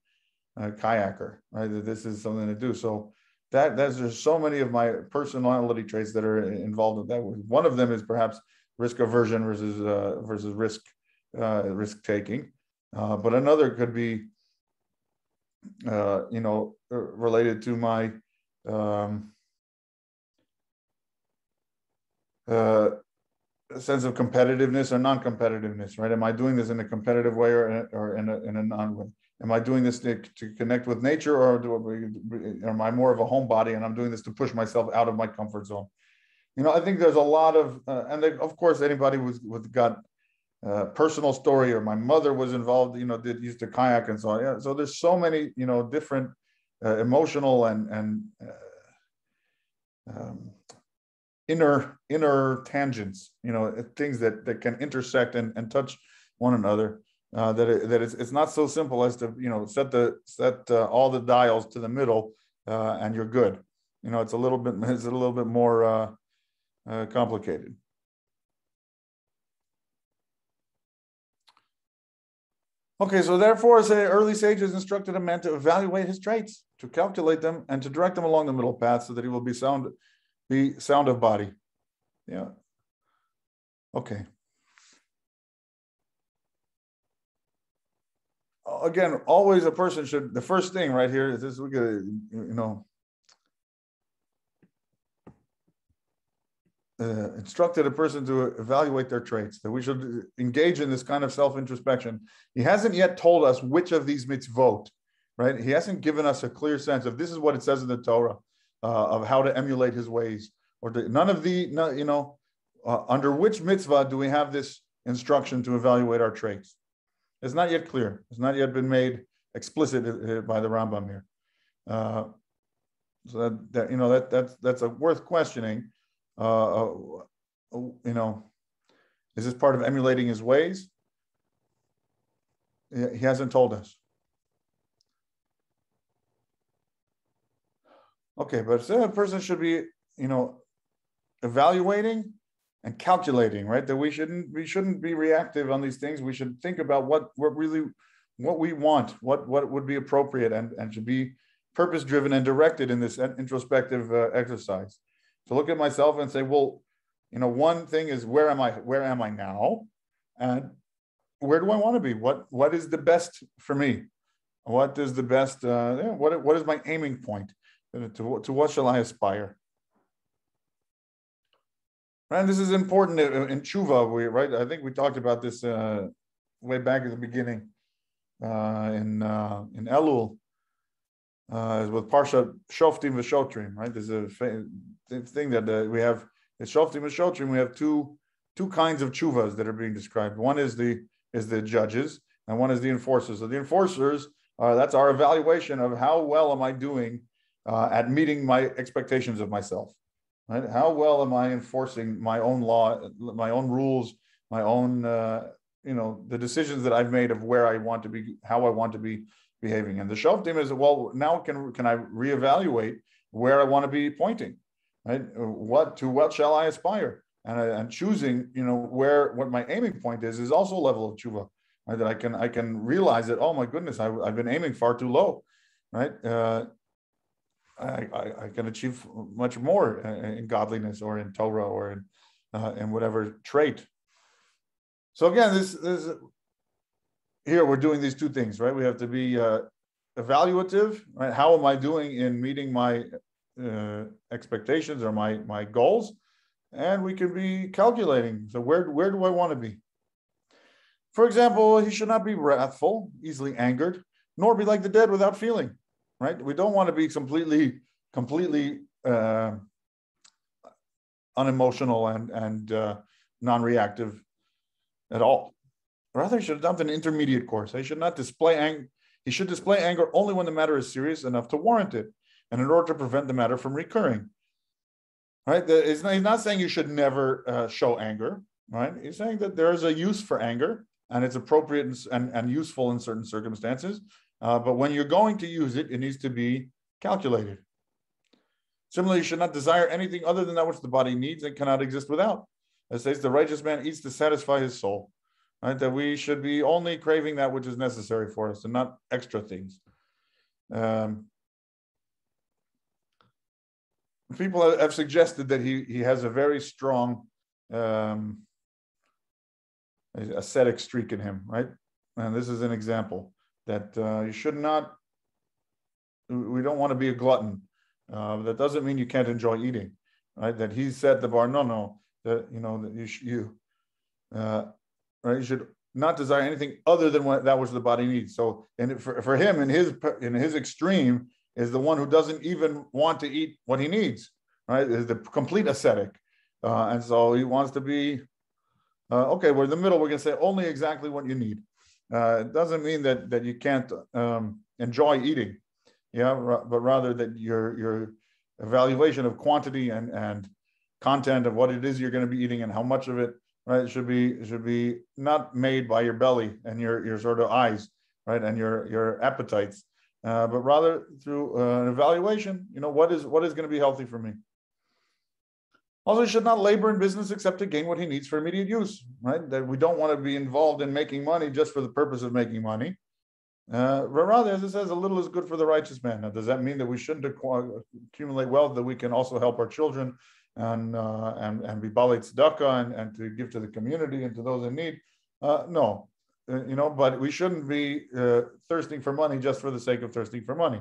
kayaker, right? This is something to do. So there's so many of my personality traits that are involved in that. One of them is perhaps risk aversion versus risk taking, but another could be related to my sense of competitiveness or non-competitiveness, right? Am I doing this in a competitive way or in a non-way? Am I doing this to connect with nature, or am I more of a homebody and I'm doing this to push myself out of my comfort zone? I think there's a lot of, of course, anybody with got personal story, or my mother was involved, used to kayak and so on. Yeah, so there's so many, different emotional and inner tangents, things that can intersect and touch one another. It's not so simple as to set all the dials to the middle and you're good. It's a little bit more complicated. Okay, so therefore, early sages instructed a man to evaluate his traits, to calculate them, and to direct them along the middle path, so that he will be sound of body. Yeah. Okay. Again, always a person should. The first thing right here is this: we get instructed a person to evaluate their traits, that we should engage in this kind of self-introspection. He hasn't yet told us which of these mitzvot, right? He hasn't given us a clear sense of this is what it says in the Torah of how to emulate his ways, or under which mitzvah do we have this instruction to evaluate our traits? It's not yet clear. It's not yet been made explicit by the Rambam here. So that's a worth questioning. Is this part of emulating his ways? He hasn't told us. Okay, but a person should be, evaluating and calculating, right? That we shouldn't be reactive on these things. We should think about what we want, what would be appropriate, and should be purpose-driven and directed in this introspective exercise. To look at myself and say, well, one thing is where am I now, and where do I want to be? What is the best for me? What is the best? What is my aiming point? To what shall I aspire? And this is important in tshuva, right? I think we talked about this way back at the beginning in Elul with Parsha Shoftim v'Shotrim, right? There's a thing that we have in Shoftim v'Shotrim. We have two kinds of tshuvas that are being described. One is the judges, and one is the enforcers. So the enforcers that's our evaluation of how well am I doing at meeting my expectations of myself. Right? How well am I enforcing my own law, my own rules, my own, the decisions that I've made of where I want to be, how I want to be behaving. And the Shoftim is, well, now can I reevaluate where I want to be pointing, right? What shall I aspire? And choosing, what my aiming point is also a level of tshuva, right? That I can realize that, oh my goodness, I've been aiming far too low, right? I can achieve much more in godliness or in Torah or in whatever trait. So again, this here we're doing these two things, right? We have to be evaluative, right? How am I doing in meeting my expectations or my goals? And we can be calculating. So where do I want to be? For example, he should not be wrathful, easily angered, nor be like the dead without feeling, right? We don't want to be completely unemotional and non-reactive at all. Rather, he should adopt an intermediate course. He should not display anger. He should display anger only when the matter is serious enough to warrant it, and in order to prevent the matter from recurring. Right? He's not saying you should never show anger. Right? He's saying that there is a use for anger, and it's appropriate and useful in certain circumstances. But when you're going to use it, it needs to be calculated. Similarly, you should not desire anything other than that which the body needs and cannot exist without. As says, the righteous man eats to satisfy his soul. Right? That we should be only craving that which is necessary for us and not extra things. People have suggested that he has a very strong ascetic streak in him, right? And this is an example that you should not. We don't want to be a glutton. That doesn't mean you can't enjoy eating, right? That he set the bar. No. That right? You should not desire anything other than that which the body needs. So, and for him, in his extreme, is the one who doesn't even want to eat what he needs, right? Is the complete ascetic, and so he wants to be okay. We're in the middle. We're going to say only exactly what you need. It doesn't mean that you can't enjoy eating, but rather that your evaluation of quantity and content of what it is you're going to be eating and how much of it. Right, it should be not made by your belly and your sort of eyes, right, and your appetites, but rather through an evaluation. What is going to be healthy for me. Also, he should not labor in business except to gain what he needs for immediate use. Right, that we don't want to be involved in making money just for the purpose of making money. But rather, as it says, a little is good for the righteous man. Now, does that mean that we shouldn't accumulate wealth? That we can also help our children? And be balei tzedakah and to give to the community and to those in need. No, but we shouldn't be thirsting for money just for the sake of thirsting for money.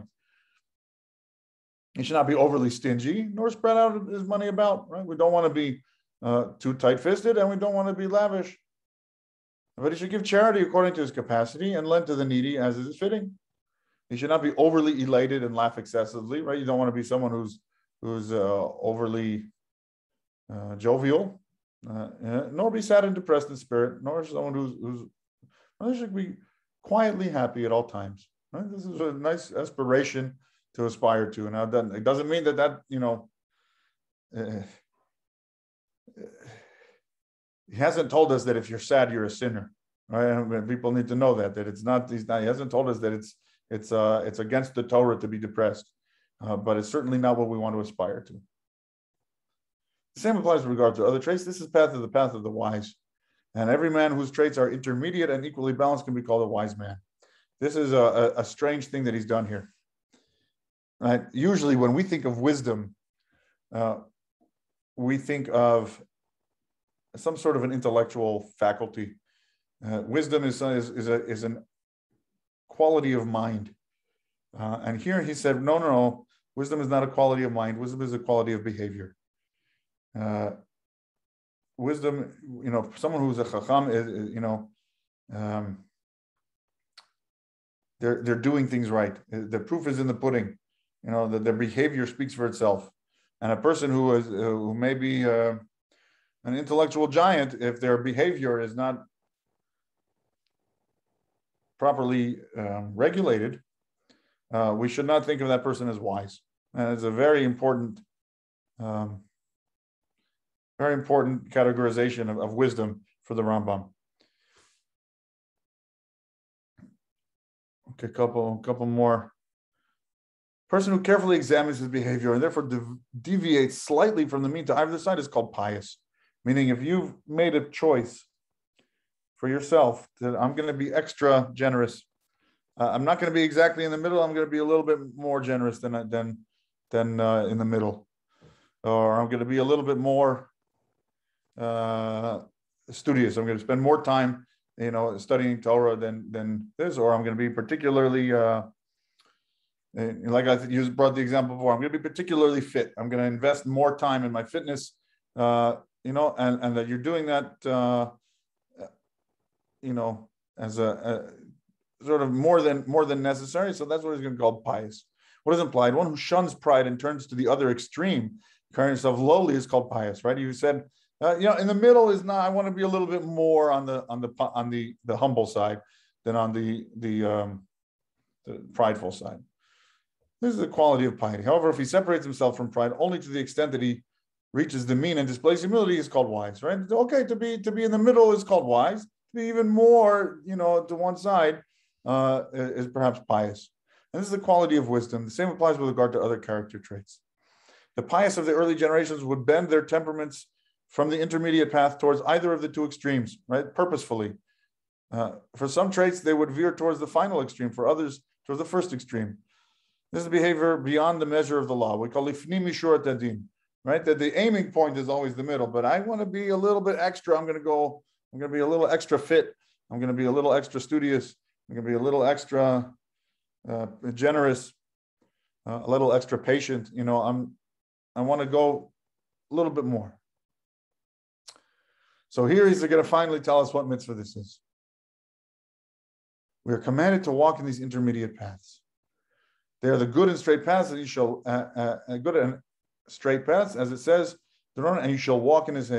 He should not be overly stingy nor spread out his money about. Right? We don't want to be too tight-fisted and we don't want to be lavish. But he should give charity according to his capacity and lend to the needy as is fitting. He should not be overly elated and laugh excessively. Right? You don't want to be someone who's overly jovial, nor be sad and depressed in spirit, nor someone who should be quietly happy at all times. Right? This is a nice aspiration to aspire to. Now, it doesn't mean that he hasn't told us that if you're sad, you're a sinner. Right? And people need to know that it's not. He hasn't told us that it's against the Torah to be depressed, but it's certainly not what we want to aspire to. The same applies with regard to other traits. This is the path of the wise. And every man whose traits are intermediate and equally balanced can be called a wise man. This is a strange thing that he's done here. Right? Usually when we think of wisdom, we think of some sort of an intellectual faculty. Wisdom is an quality of mind. And here he said, no, wisdom is not a quality of mind. Wisdom is a quality of behavior. Wisdom, someone who's a chacham is, they're doing things right. The proof is in the pudding. That their behavior speaks for itself. And a person who may be an intellectual giant, if their behavior is not properly regulated, we should not think of that person as wise. And it's a very important categorization of wisdom for the Rambam. Okay, couple more. Person who carefully examines his behavior and therefore deviates slightly from the mean to either side is called pious. Meaning, if you've made a choice for yourself that I'm going to be extra generous, I'm not going to be exactly in the middle. I'm going to be a little bit more generous than in the middle, or I'm going to be a little bit more studious. I'm going to spend more time, studying Torah than this, or I'm going to be particularly, like you brought the example before, I'm going to be particularly fit. I'm going to invest more time in my fitness, and that you're doing that, as a sort of more than necessary. So that's what he's going to call pious. What is implied? One who shuns pride and turns to the other extreme, carrying himself lowly, is called pious, right? You said, in the middle is not. I want to be a little bit more on the humble side than on the prideful side. This is the quality of piety. However, if he separates himself from pride only to the extent that he reaches the mean and displays humility, is called wise, right? Okay, to be in the middle is called wise. To be even more, to one side, is perhaps pious. And this is the quality of wisdom. The same applies with regard to other character traits. The pious of the early generations would bend their temperaments from the intermediate path towards either of the two extremes, right? Purposefully. For some traits, they would veer towards the final extreme. For others, towards the first extreme. This is behavior beyond the measure of the law. We call it lifnim mishurat hadin, right? That the aiming point is always the middle, but I want to be a little bit extra. I'm going to be a little extra fit. I'm going to be a little extra studious. I'm going to be a little extra generous, a little extra patient. I want to go a little bit more. So here he's going to finally tell us what mitzvah this is. We are commanded to walk in these intermediate paths. They are the good and straight paths that you shall good and straight paths, as it says, and you shall walk in his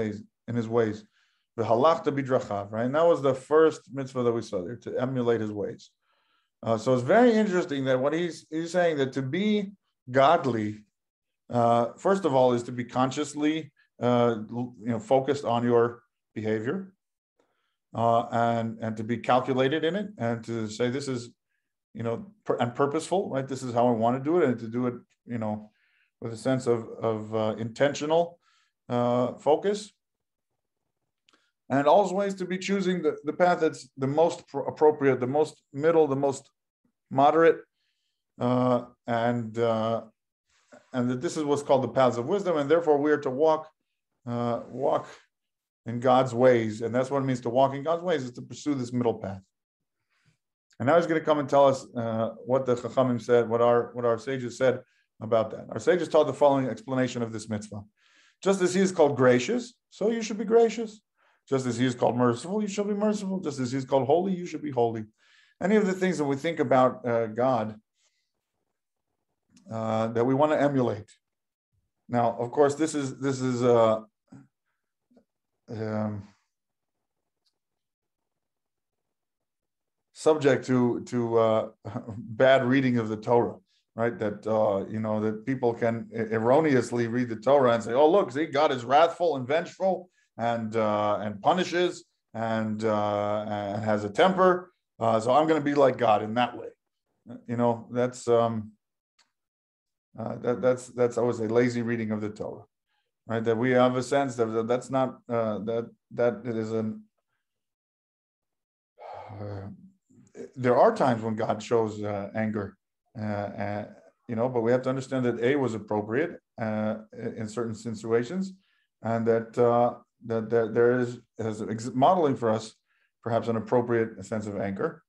ways. The halachta bidrachav, right? And that was the first mitzvah that we saw there, to emulate his ways. So it's very interesting that what he's saying, that to be godly, first of all, is to be consciously, focused on your behavior, and to be calculated in it, and to say this is, and purposeful, right? This is how I want to do it, and to do it, with a sense of intentional focus. And always to be choosing the path that's the most appropriate, the most middle, the most moderate, and that this is what's called the paths of wisdom, and therefore we are to walk in God's ways, and that's what it means to walk in God's ways, is to pursue this middle path. And now he's going to come and tell us what the Chachamim said, what our sages said about that. Our sages taught the following explanation of this mitzvah: just as he is called gracious, so you should be gracious. Just as he is called merciful, you shall be merciful. Just as he is called holy, you should be holy. Any of the things that we think about God that we want to emulate. Now, of course, this is subject to bad reading of the Torah, right? That that people can erroneously read the Torah and say, "Oh, look, see, God is wrathful and vengeful, and punishes and has a temper, so I'm going to be like God in that way." That's always a lazy reading of the Torah, right? That we have a sense that that's not that it is an. There are times when God shows anger, but we have to understand that A was appropriate in certain situations, and that there is modeling for us perhaps an appropriate sense of anger,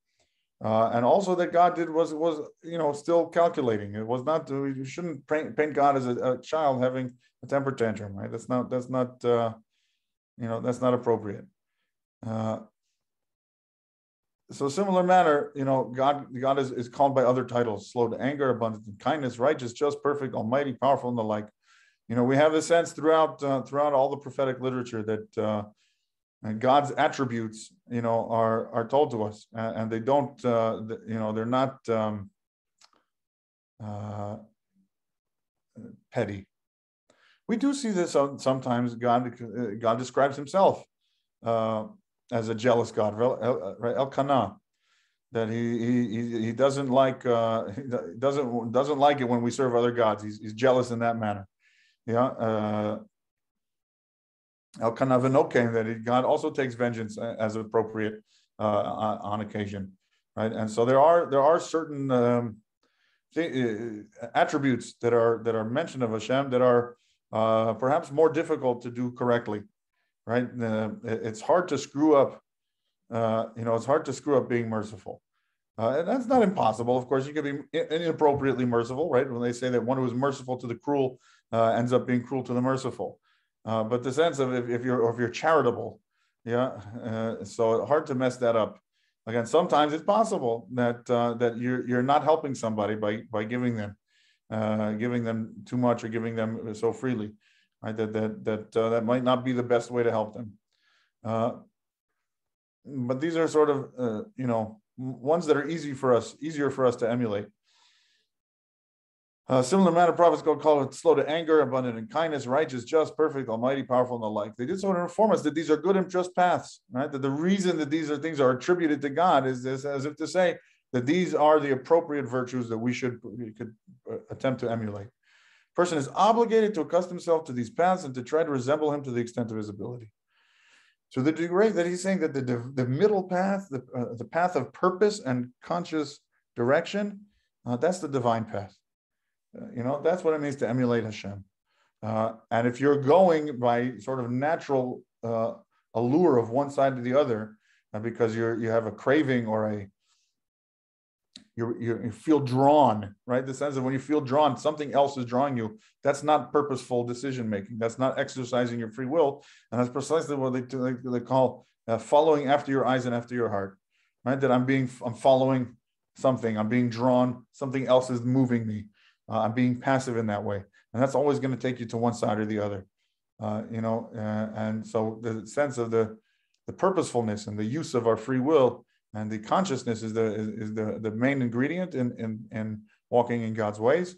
and also that God was still calculating. It was not, you shouldn't paint God as a child having a temper tantrum, right? That's not appropriate. So similar manner, God is called by other titles: slow to anger, abundant in kindness, righteous, just, perfect, almighty, powerful, and the like. We have the sense throughout all the prophetic literature that God's attributes, are told to us, and they don't, they're not petty. We do see this sometimes. God describes himself as a jealous God, right? Elkanah, that he doesn't like doesn't like it when we serve other gods. He's jealous in that manner. Yeah, Elkanah v'nokem, that God also takes vengeance as appropriate on occasion, right? And so there are certain attributes that are mentioned of Hashem that are perhaps more difficult to do correctly, right? It's hard to screw up. It's hard to screw up being merciful. And that's not impossible. Of course, you can be inappropriately merciful, right? When they say that one who is merciful to the cruel ends up being cruel to the merciful. But the sense of if you're charitable, so hard to mess that up. Again, sometimes it's possible that you're not helping somebody by giving them too much or giving them so freely, right? That might not be the best way to help them. But these are sort of ones that are easier for us to emulate. Similar manner, prophets call it slow to anger, abundant in kindness, righteous, just, perfect, almighty, powerful, and the like. They did so to inform us that these are good and just paths, right? That the reason that these things are attributed to God is this, as if to say that these are the appropriate virtues that we could attempt to emulate. Person is obligated to accustom himself to these paths and to try to resemble him to the extent of his ability. To the degree that he's saying that the middle path, the path of purpose and conscious direction, that's the divine path. That's what it means to emulate Hashem. And if you're going by sort of natural allure of one side to the other, because you have a craving or you feel drawn, right? The sense of when you feel drawn, something else is drawing you. That's not purposeful decision making. That's not exercising your free will, and that's precisely what they call following after your eyes and after your heart, right? That I'm following something. I'm being drawn. Something else is moving me. I'm being passive in that way, and that's always going to take you to one side or the other, and so the sense of the purposefulness and the use of our free will and the consciousness is the main ingredient in walking in God's ways,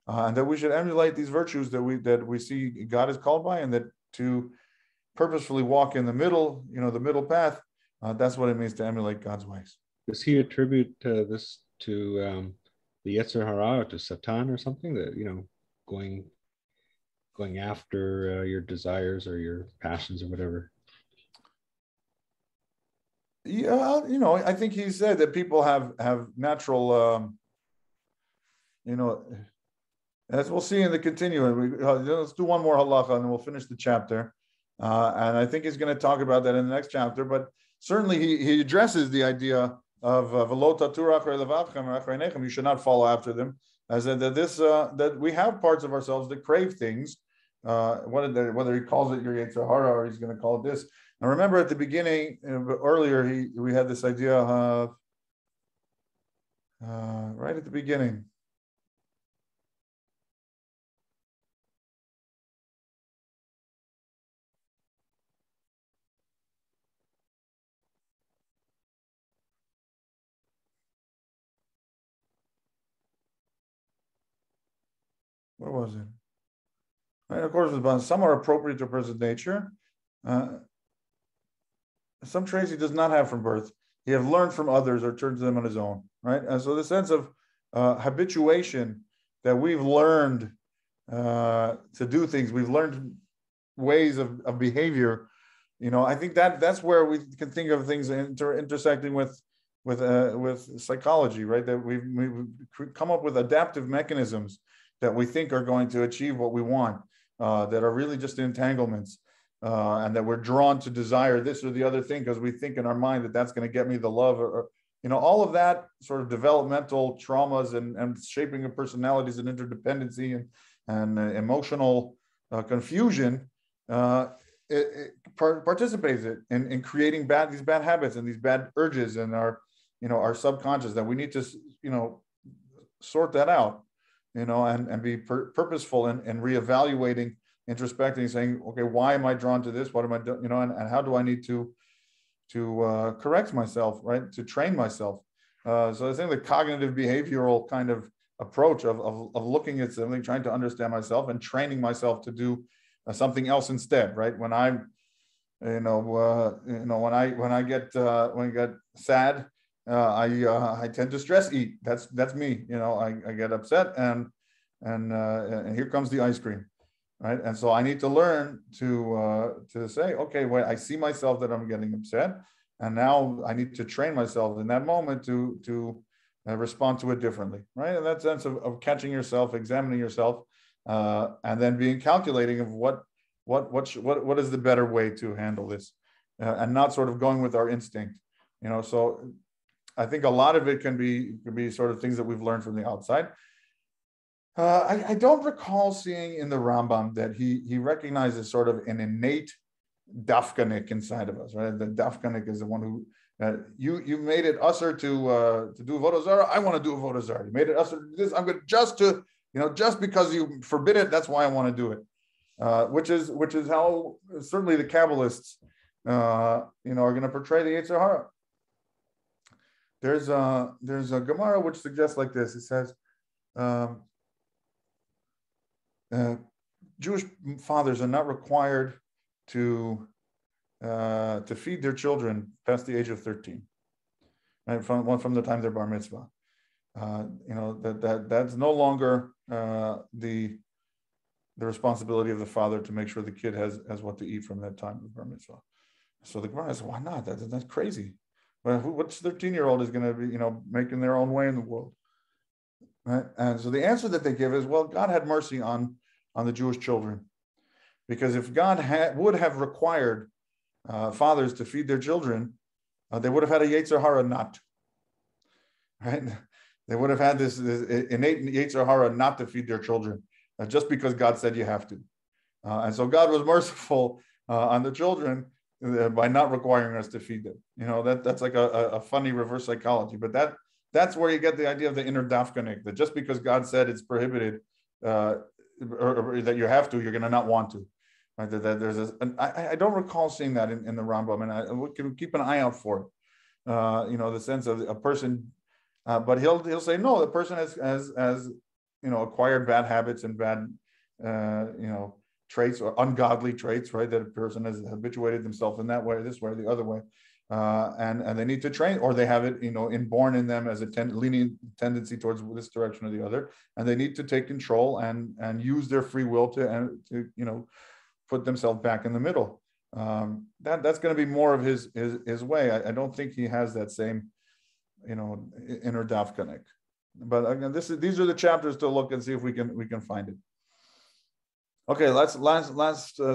and that we should emulate these virtues that we see God is called by, and that to purposefully walk in the middle, the middle path. That's what it means to emulate God's ways. Does he attribute this to the Yetzer Hara, or to Satan or something, that going after your desires or your passions or whatever? Yeah, I think he said that people have natural, as we'll see in the continuing. Let's do one more halacha and then we'll finish the chapter. And I think he's going to talk about that in the next chapter. But certainly he addresses the idea of v'lo tatur achrei levavchem or achrei einechem. You should not follow after them. As that we have parts of ourselves that crave things. Whether he calls it your Yetzer Hara or he's going to call it this. And remember at the beginning, earlier, we had this idea of, right at the beginning. Where was it? Right, of course, some are appropriate to a person's nature. Some traits he does not have from birth. He have learned from others or turned to them on his own, right? And so the sense of habituation that we've learned to do things, we've learned ways of behavior. I think that's where we can think of things intersecting with psychology, right? That we've come up with adaptive mechanisms that we think are going to achieve what we want, that are really just entanglements. And that we're drawn to desire this or the other thing because we think in our mind that that's going to get me the love, or all of that sort of developmental traumas and shaping of personalities and interdependency and emotional confusion participates in creating these bad habits and these bad urges in our subconscious, that we need to sort that out, and be purposeful in reevaluating, introspecting, saying, okay, why am I drawn to this? What am I doing? And how do I need to correct myself, right? To train myself. So I think the cognitive behavioral kind of approach of looking at something, trying to understand myself and training myself to do something else instead, right? When I'm, when I get sad, I tend to stress eat. That's me. I get upset and here comes the ice cream. Right, and so I need to learn to say, okay, wait, I see myself that I'm getting upset, and now I need to train myself in that moment to respond to it differently, right? And that sense of catching yourself, examining yourself, and then being calculating of what what is the better way to handle this, and not sort of going with our instinct, So I think a lot of it can be sort of things that we've learned from the outside. I don't recall seeing in the Rambam that he recognizes sort of an innate dafkanik inside of us, right? The dafkanik is the one who you made it usher to do avodah zarah. I want to do avodah zarah. You made it usher to do this. I'm going just because you forbid it. That's why I want to do it. Which is how certainly the Kabbalists are going to portray the Yetzer Hara. There's a Gemara which suggests like this. It says Jewish fathers are not required to feed their children past the age of 13, right? From the time they're bar mitzvah. That's no longer the responsibility of the father to make sure the kid has what to eat from that time of bar mitzvah. So the Gemara says, why not? That's crazy. Well, which 13-year-old is going to be making their own way in the world, right? And so the answer that they give is, well, God had mercy on the Jewish children, because if God would have required fathers to feed their children, they would have had a Yetzer Hara not, right? They would have had this innate Yetzer Hara not to feed their children, just because God said you have to. And so God was merciful on the children by not requiring us to feed them. That's like a funny reverse psychology, but that's where you get the idea of the inner dafkanik, that just because God said it's prohibited, or that you have to, you're going to not want to. Right? I don't recall seeing that in the Rambam, and I can keep an eye out for it. The sense of a person, but he'll say no. The person has acquired bad habits and bad traits or ungodly traits, right? That a person has habituated themselves in that way, this way, the other way, and they need to train, or they have it inborn in them as a leaning tendency towards this direction or the other, and they need to take control and use their free will to put themselves back in the middle. That's going to be more of his way. I don't think he has that same inner dafkanik. But again, these are the chapters to look and see if we can find it. Okay, let's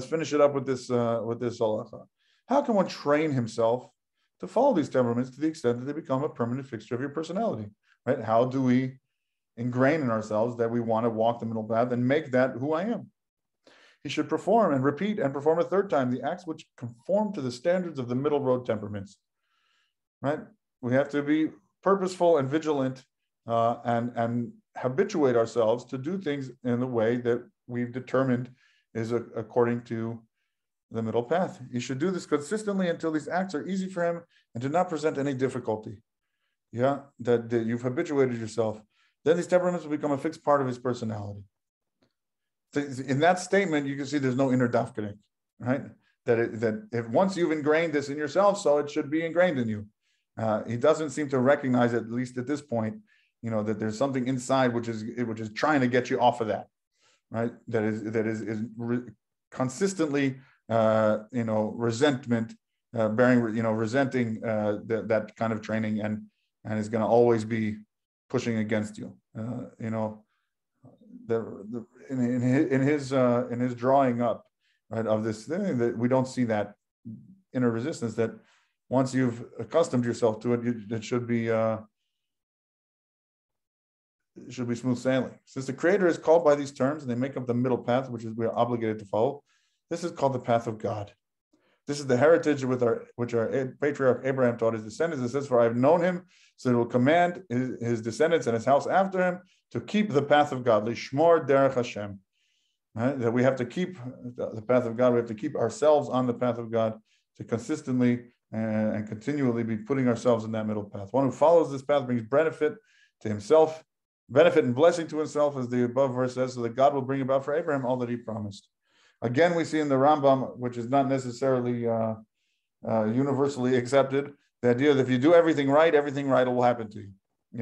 finish it up with this halacha. How can one train himself to follow these temperaments to the extent that they become a permanent fixture of your personality? Right? How do we ingrain in ourselves that we want to walk the middle path and make that who I am? He should perform and repeat and perform a third time the acts which conform to the standards of the middle road temperaments. Right? We have to be purposeful and vigilant and habituate ourselves to do things in the way that we've determined is according to the middle path. He should do this consistently until these acts are easy for him and do not present any difficulty. Yeah, that you've habituated yourself. Then these temperaments will become a fixed part of his personality. In that statement, you can see there's no inner dafkanik, right? That if once you've ingrained this in yourself, so it should be ingrained in you. He doesn't seem to recognize, at least at this point, that there's something inside which is trying to get you off of that, right? That is consistently, resentment, resenting that kind of training, and is going to always be pushing against you. In his drawing up, right, of this thing, that we don't see that inner resistance. That once you've accustomed yourself to it, it should be smooth sailing. Since the Creator is called by these terms and they make up the middle path, which is we are obligated to follow, this is called the path of God. This is the heritage which our patriarch Abraham taught his descendants. It says, "For I have known him, so he will command his descendants and his house after him to keep the path of God." Lishmor derech Hashem. Right? That we have to keep the path of God. We have to keep ourselves on the path of God to consistently and continually be putting ourselves in that middle path. One who follows this path brings benefit to himself, benefit and blessing to himself, as the above verse says, so that God will bring about for Abraham all that he promised. Again, we see in the Rambam, which is not necessarily universally accepted, the idea that if you do everything right will happen to you. If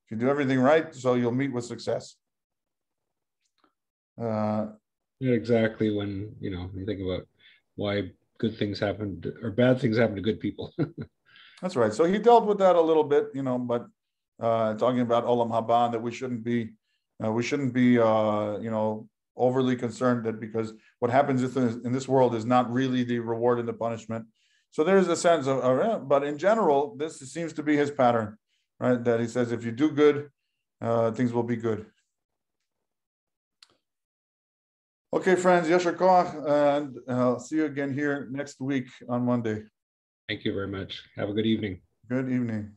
you do everything right, so you'll meet with success. Not exactly when, you think about why good things happen or bad things happen to good people. That's right. So he dealt with that a little bit, but talking about Olam Haba, that we shouldn't be, overly concerned that because what happens in this world is not really the reward and the punishment. So there's a sense of but in general, this seems to be his pattern, right? That he says, if you do good, things will be good. Okay, friends, Yasher Koach, and I'll see you again here next week on Monday. Thank you very much. Have a good evening. Good evening.